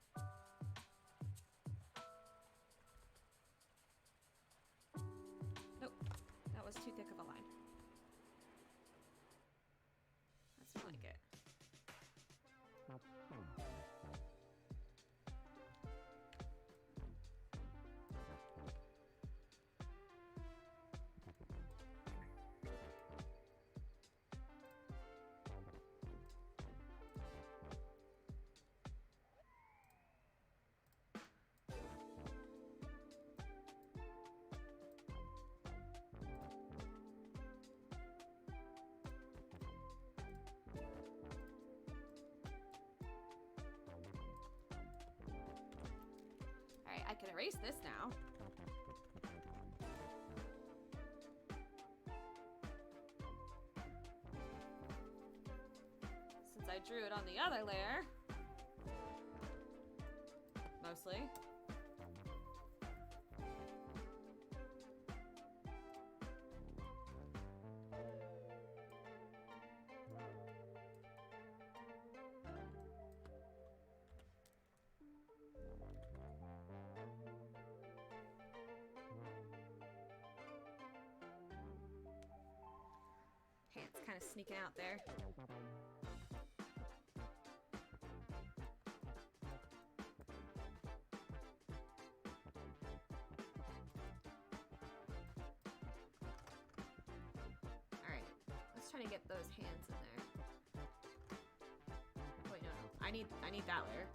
Nope, that was too thick of a line. That's more like it. I can erase this now. Since I drew it on the other layer. Mostly. Hands kind of sneaking out there. Alright, let's try to get those hands in there. Wait, no. I need that layer.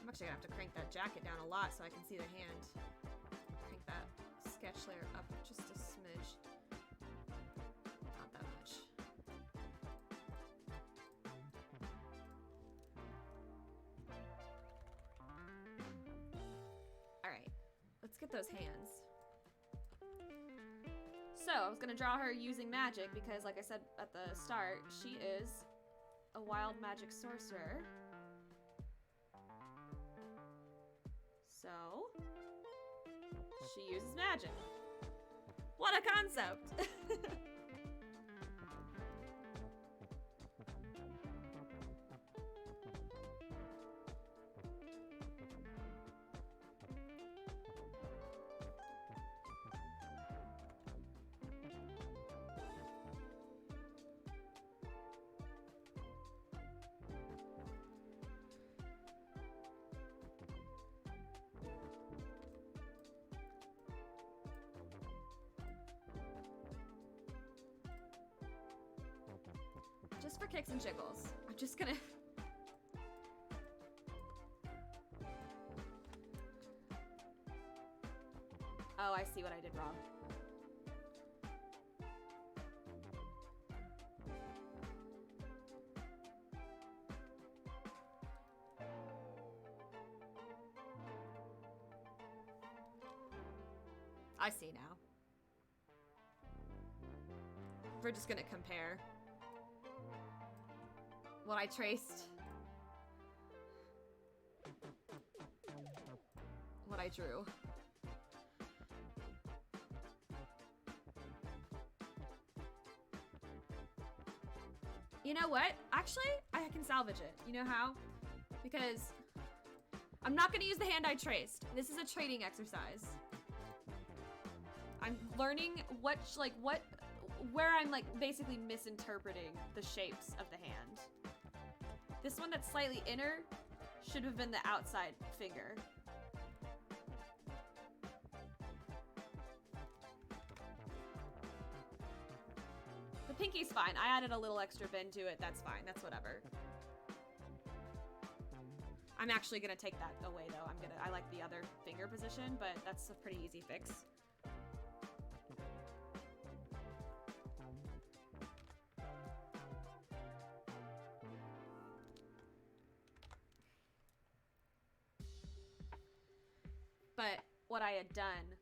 I'm actually gonna have to crank that jacket down a lot so I can see the hand. Crank that sketch layer up just a smidge. Not that much. Alright, let's get those hands. So, I was gonna draw her using magic because, like I said at the start, she is a wild magic sorcerer. So, she uses magic. What a concept! Just for kicks and jiggles. I'm just gonna... Oh, I see what I did wrong. I see now. We're just gonna compare what I traced, what I drew. You know what? Actually, I can salvage it. You know how? Because I'm not gonna use the hand I traced. This is a trading exercise. I'm learning where I'm like basically misinterpreting the shapes of the hand. This one that's slightly inner should have been the outside finger. The pinky's fine. I added a little extra bend to it. That's fine. That's whatever. I'm actually gonna take that away though. I like the other finger position, but that's a pretty easy fix. But what I had done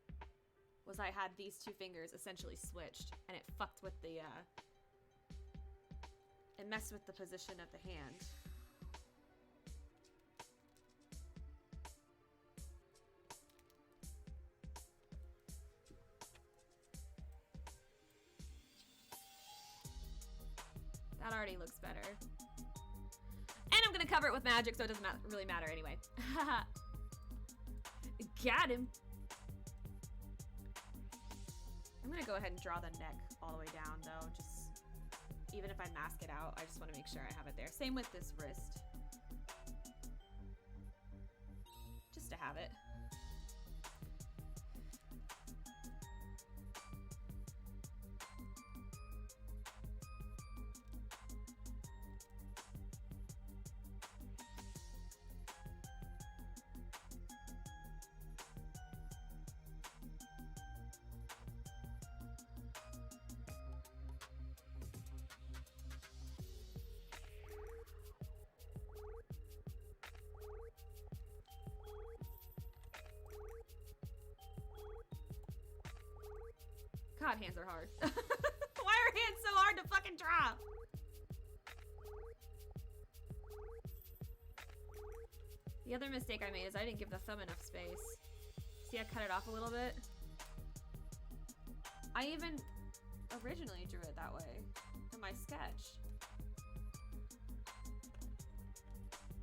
was I had these two fingers essentially switched, and it fucked with the, it messed with the position of the hand. That already looks better. And I'm gonna cover it with magic, so it doesn't really matter anyway. Got him. I'm gonna go ahead and draw the neck all the way down though, just even if I mask it out, I just want to make sure I have it there. Same with this wrist. Just to have it. God, hands are hard. Why are hands so hard to fucking draw? The other mistake I made is I didn't give the thumb enough space. See, I cut it off a little bit. I even originally drew it that way in my sketch.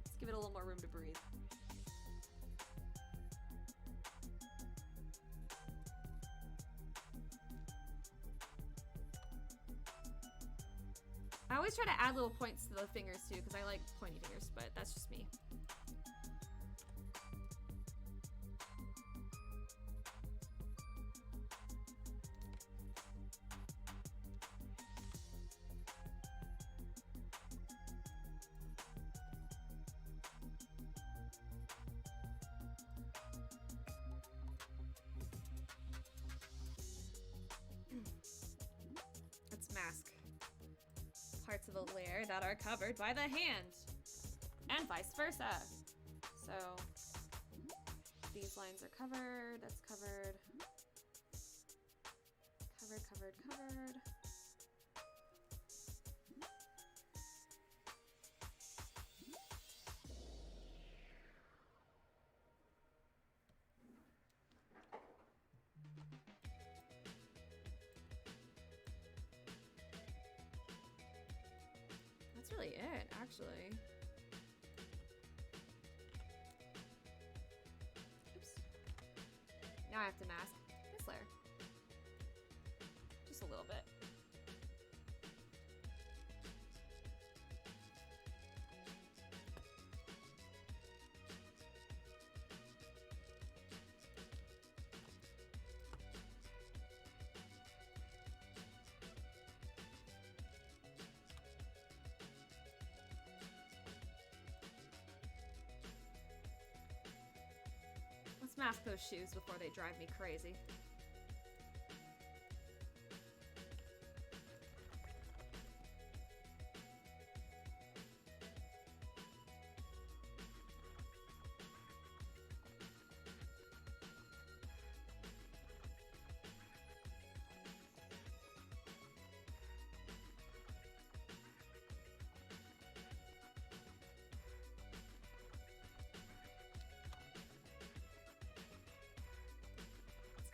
Let's give it a little more room to breathe. I always try to add little points to the fingers too, because I like pointy fingers, but that's just me. the layer that are covered by the hand, and vice versa. So these lines are covered, that's covered, covered, covered, covered. That's really it, actually. Oops. Now I have to mask this layer. Just a little bit. Let's mask those shoes before they drive me crazy.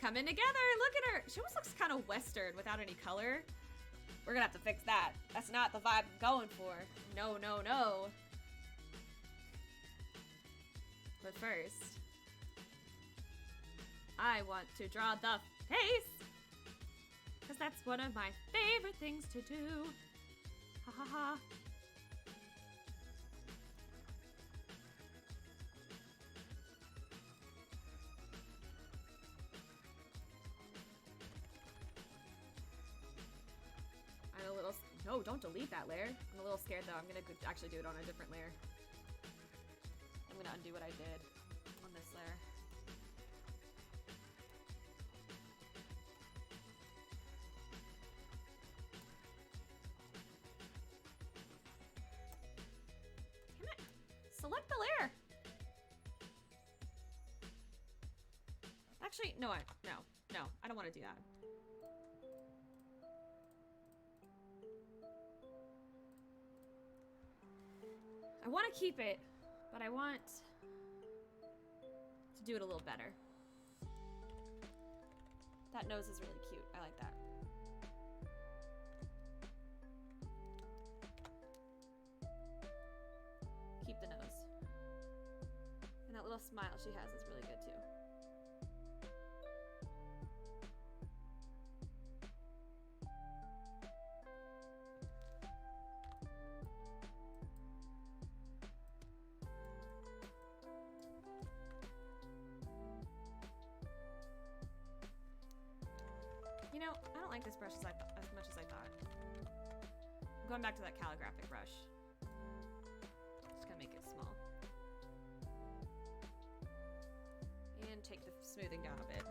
Coming together, look at her. She almost looks kind of Western without any color. We're gonna have to fix that. That's not the vibe I'm going for. No, no, no. But first, I want to draw the face, because that's one of my favorite things to do. Ha ha ha. No, don't delete that layer. I'm a little scared though. I'm gonna actually do it on a different layer. I'm gonna undo what I did on this layer. Damn it! Select the layer! Actually, no, no, I don't want to do that. I want to keep it, but I want to do it a little better. That nose is really cute. I like that. Keep the nose. And that little smile she has is really good too. You know, I don't like this brush as much as I thought. I'm going back to that calligraphic brush. Just gonna make it small. And take the smoothing down a bit.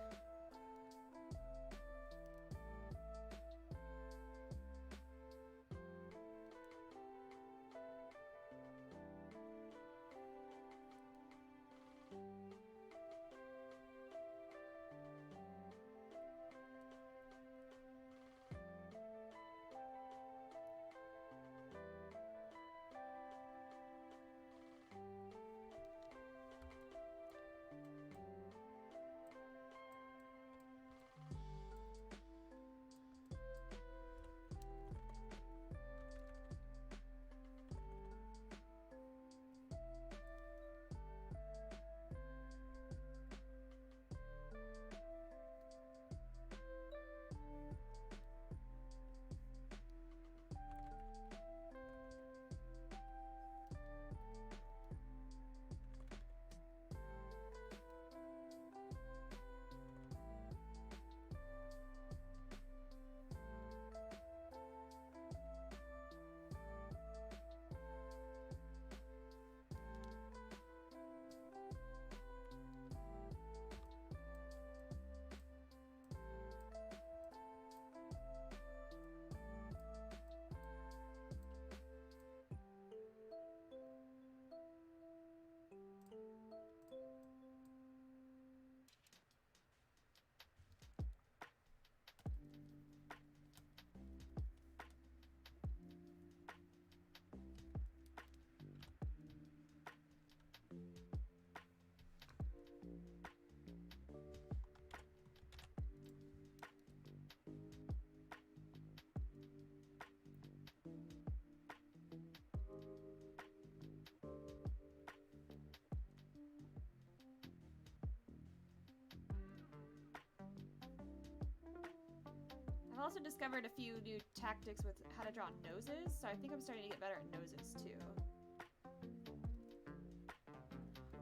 I've also discovered a few new tactics with how to draw noses, so I think I'm starting to get better at noses too.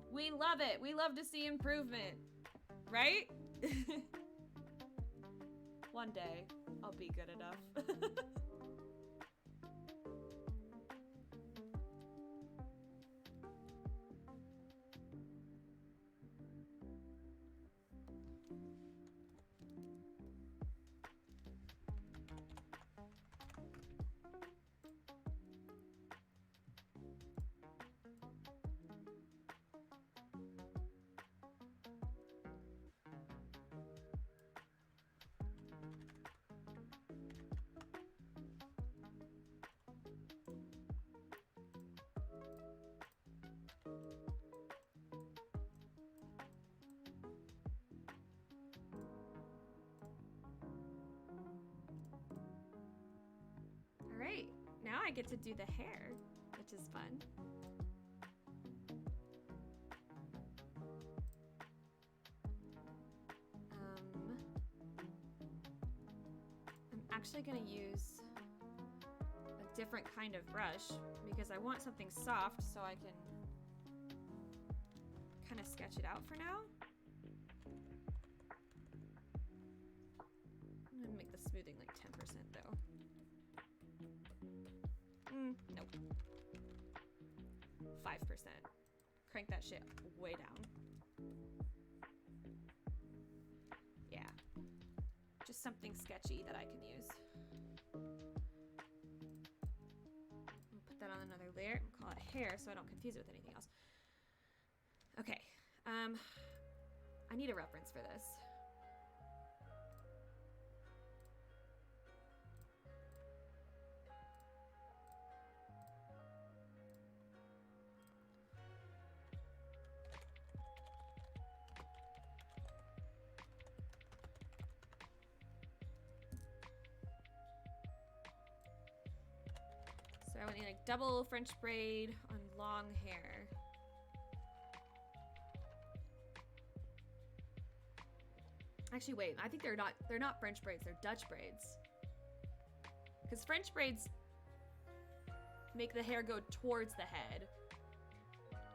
We love it. We love to see improvement, right? One day, I'll be good enough. Alright, now I get to do the hair, which is fun. I'm actually gonna use a different kind of brush because I want something soft so I can kind of sketch it out for now. I'm gonna make the smoothing like 10% though. Nope. 5%. Crank that shit way down. Yeah. Just something sketchy that I can use. I'll put that on another layer and call it hair so I don't confuse it with anything else. Okay. I need a reference for this. So I want to like double French braid on long hair. Actually, wait, I think they're not French braids, they're Dutch braids. Because French braids make the hair go towards the head.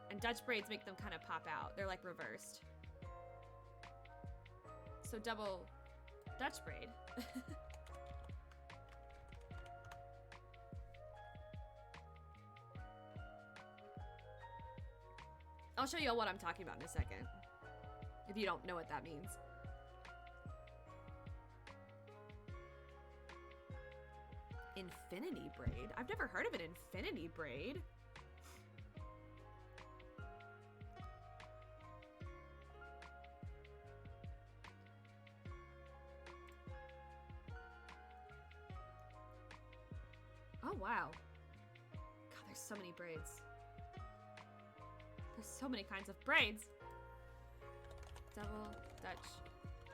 And Dutch braids make them kind of pop out. They're like reversed. So double Dutch braid. I'll show you all what I'm talking about in a second, if you don't know what that means. Infinity braid? I've never heard of an infinity braid. Oh, wow. God, there's so many braids. There's so many kinds of braids. Double Dutch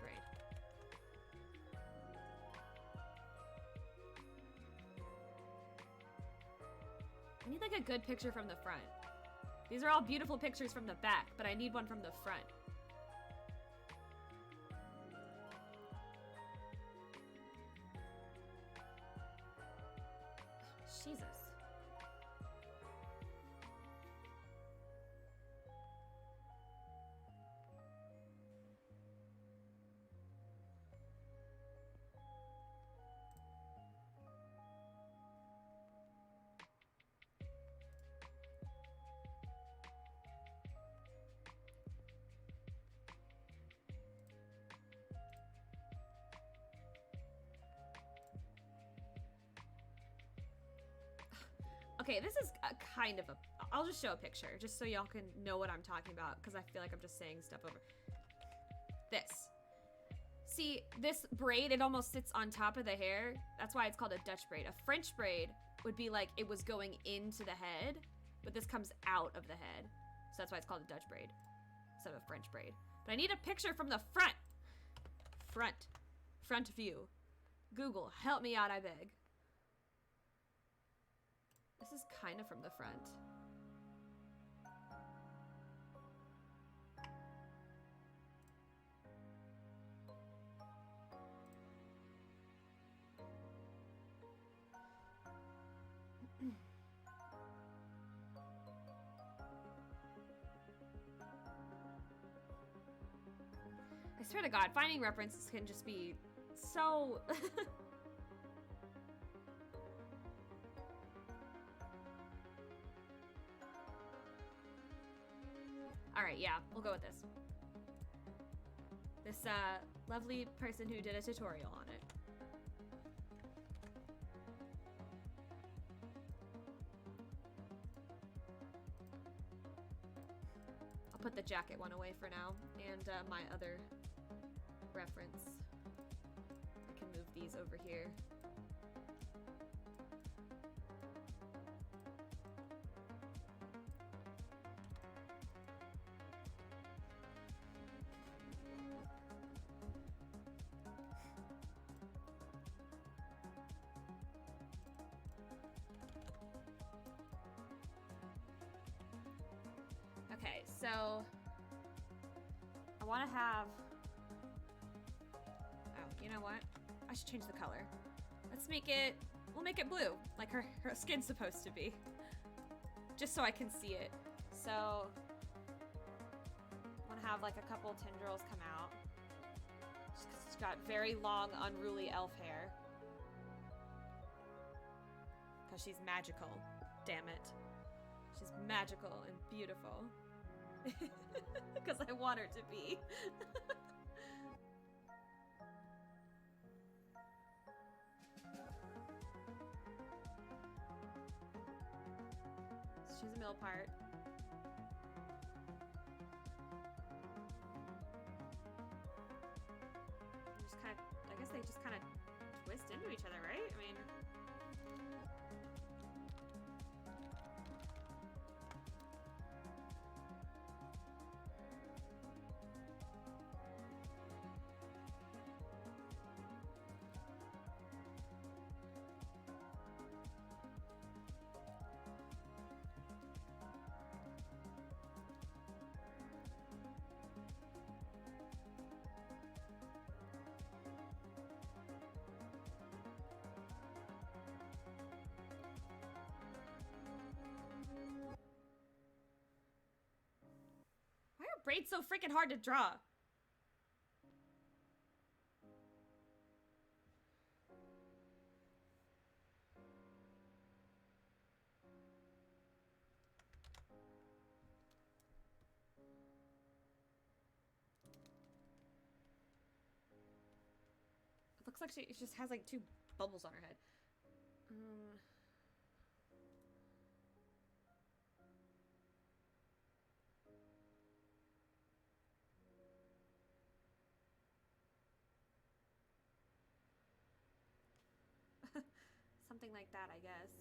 braid. I need like a good picture from the front. These are all beautiful pictures from the back, but I need one from the front. Jesus. Okay, this is a kind of a... I'll just show a picture, just so y'all can know what I'm talking about, because I feel like I'm just saying stuff over. This. See, this braid, it almost sits on top of the hair. That's why it's called a Dutch braid. A French braid would be like it was going into the head, but this comes out of the head. So that's why it's called a Dutch braid instead of a French braid. But I need a picture from the front. Front view. Google, help me out, I beg. This is kind of from the front. swear to God, finding references can just be so... Alright, yeah, we'll go with this. This lovely person who did a tutorial on it. I'll put the jacket one away for now, and my other reference. I can move these over here. Okay, so I want to have, oh, you know what? I should change the color. Let's make it, we'll make it blue, like her skin's supposed to be. Just so I can see it. So I want to have like a couple tendrils come out. Just 'cause it's got very long, unruly elf hair. Because she's magical, damn it. She's magical and beautiful. Because I want her to be. She's a middle part. Just kind of, I guess they just kind of twist into each other, right? I mean... Braids so freaking hard to draw. It looks like she just has like 2 bubbles on her head. Something like that, I guess.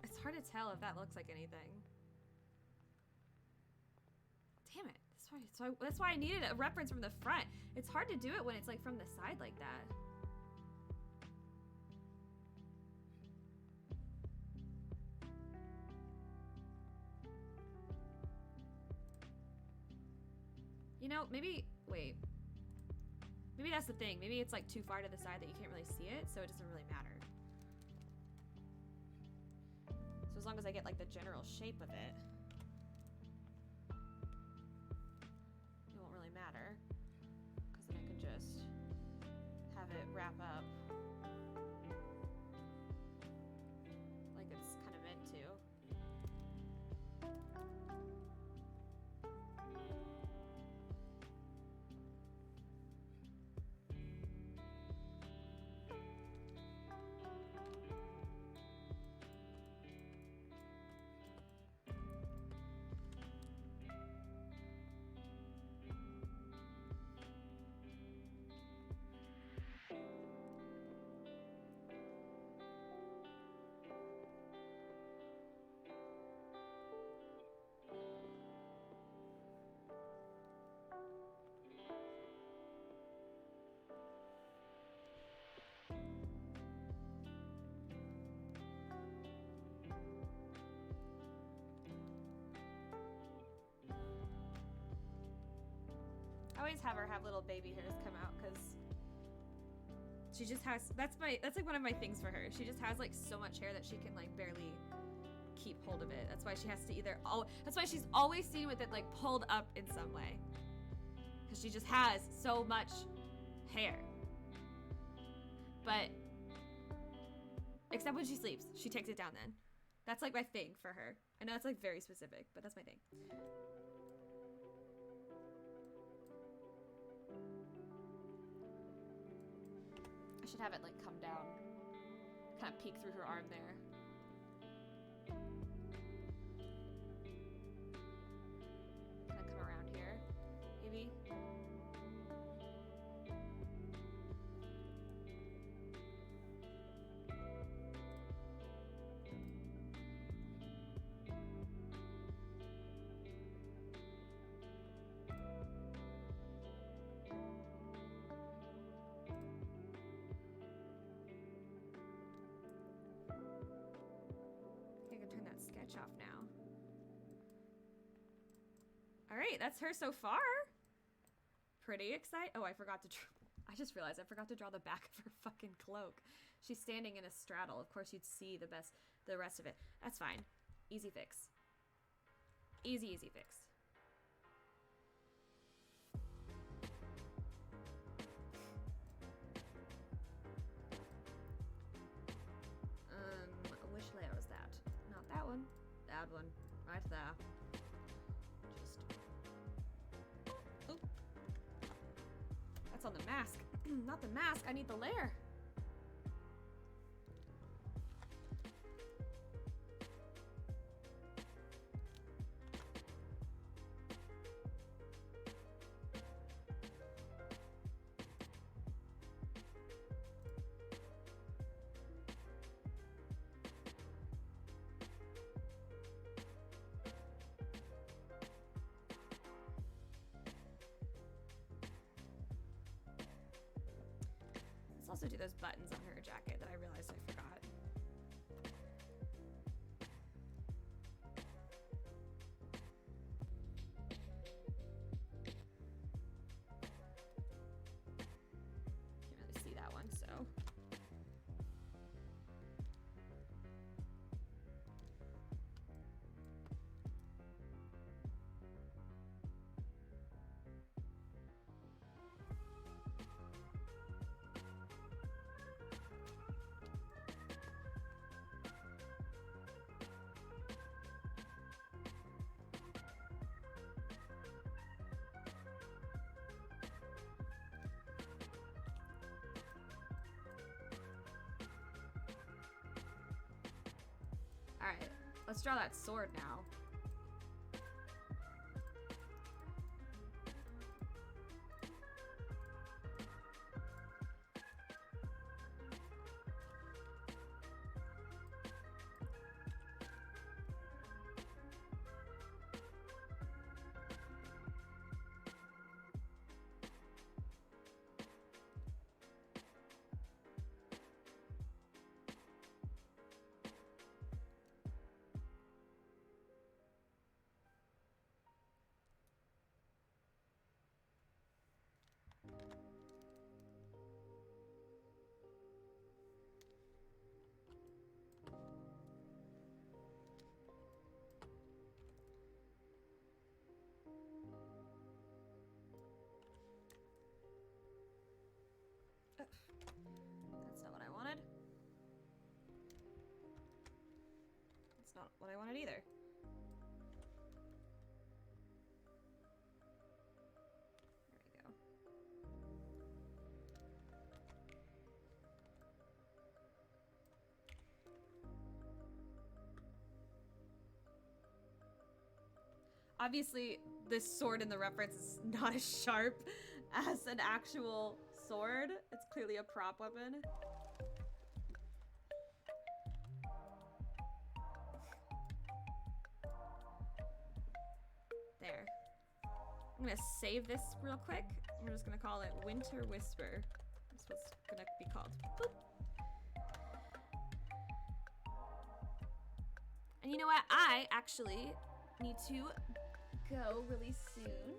It's hard to tell if that looks like anything. Damn it. That's why I needed a reference from the front. It's hard to do it when it's like from the side like that. You know, maybe, wait. Maybe that's the thing. Maybe it's like too far to the side that you can't really see it, so it doesn't really matter. So as long as I get like the general shape of it, it won't really matter. Because then I could just have it wrap up like it's kind of meant to. I always have her have little baby hairs come out because She just has, that's like one of my things for her. She just has like so much hair that she can like barely keep hold of it. That's why she has to either, that's why she's always seen with it like pulled up in some way. Because she just has so much hair. But, except when she sleeps, she takes it down then. That's like my thing for her. I know that's like very specific, but that's my thing. I should have it like come down, kind of peek through her arm there. Kind of come around here, maybe. Sketch off now. All right, that's her so far. Pretty excited. Oh, I just realized I forgot to draw the back of her fucking cloak. She's standing in a straddle. Of course, you'd see the rest of it. That's fine. Easy fix. Easy fix. Which layer was that? Not that one. That one. Right there. Just... Oh. That's on the mask. Not the mask. I need the layer. Also do those buttons on her jacket that I realized I forgot. Can't really see that one, so. Alright, let's draw that sword now. That's not what I wanted. That's not what I wanted either. There we go. Obviously, this sword in the reference is not as sharp as an actual sword. It's clearly a prop weapon. There. I'm gonna save this real quick. We're just gonna call it Winter Whisper. That's what's gonna be called. Boop. And you know what? I actually need to go really soon.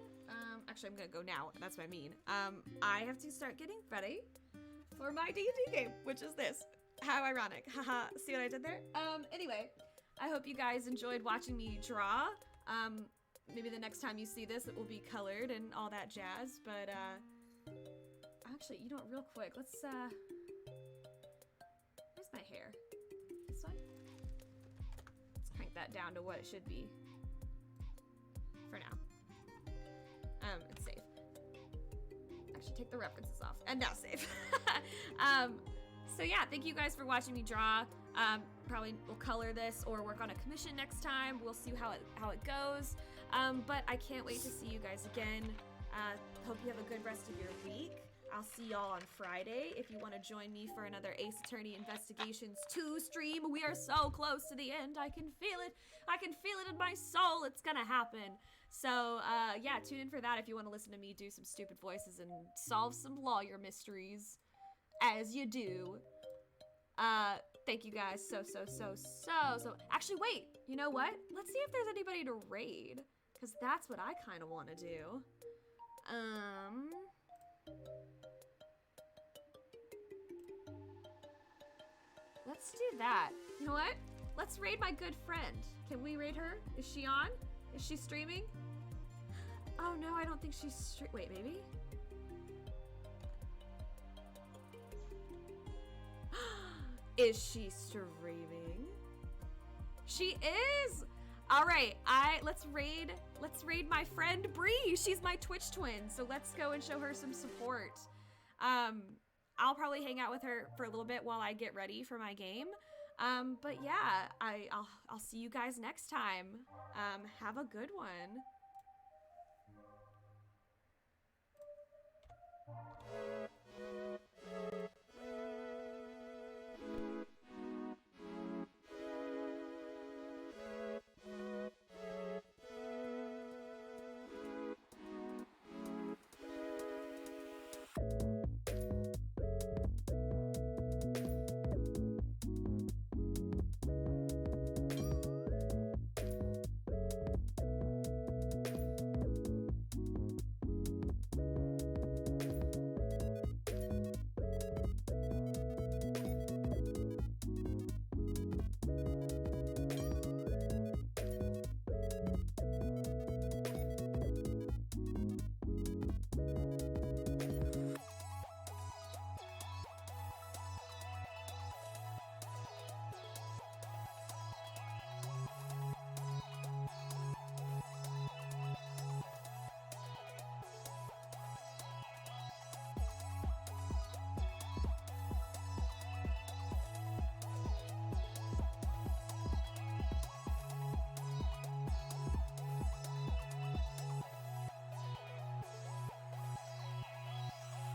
Actually, I'm gonna go now. That's what I mean. I have to start getting ready or my D&D game, which is this. How ironic. Haha, see what I did there? Anyway, I hope you guys enjoyed watching me draw. Maybe the next time you see this, it will be colored and all that jazz, but, actually, you know what, real quick, let's where's my hair? This one? Let's crank that down to what it should be. For now. It's safe. Actually, take the references off. And now safe. So yeah, thank you guys for watching me draw. Probably will color this or work on a commission next time. We'll see how it goes. But I can't wait to see you guys again. Hope you have a good rest of your week. I'll see y'all on Friday if you want to join me for another Ace Attorney Investigations 2 stream. We are so close to the end. I can feel it. I can feel it in my soul. It's gonna happen. So, yeah, tune in for that if you want to listen to me do some stupid voices and solve some lawyer mysteries. As you do. Thank you guys so. Actually, wait. You know what? Let's see if there's anybody to raid. Because that's what I kind of want to do. Let's do that. You know what? Let's raid my good friend. Can we raid her? Is she on? Is she streaming? Oh no, I don't think she's wait, maybe? Is she streaming? She is! Alright, let's raid my friend Bree. She's my Twitch twin, so let's go and show her some support. I'll probably hang out with her for a little bit while I get ready for my game. But yeah, I'll see you guys next time. Have a good one.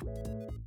You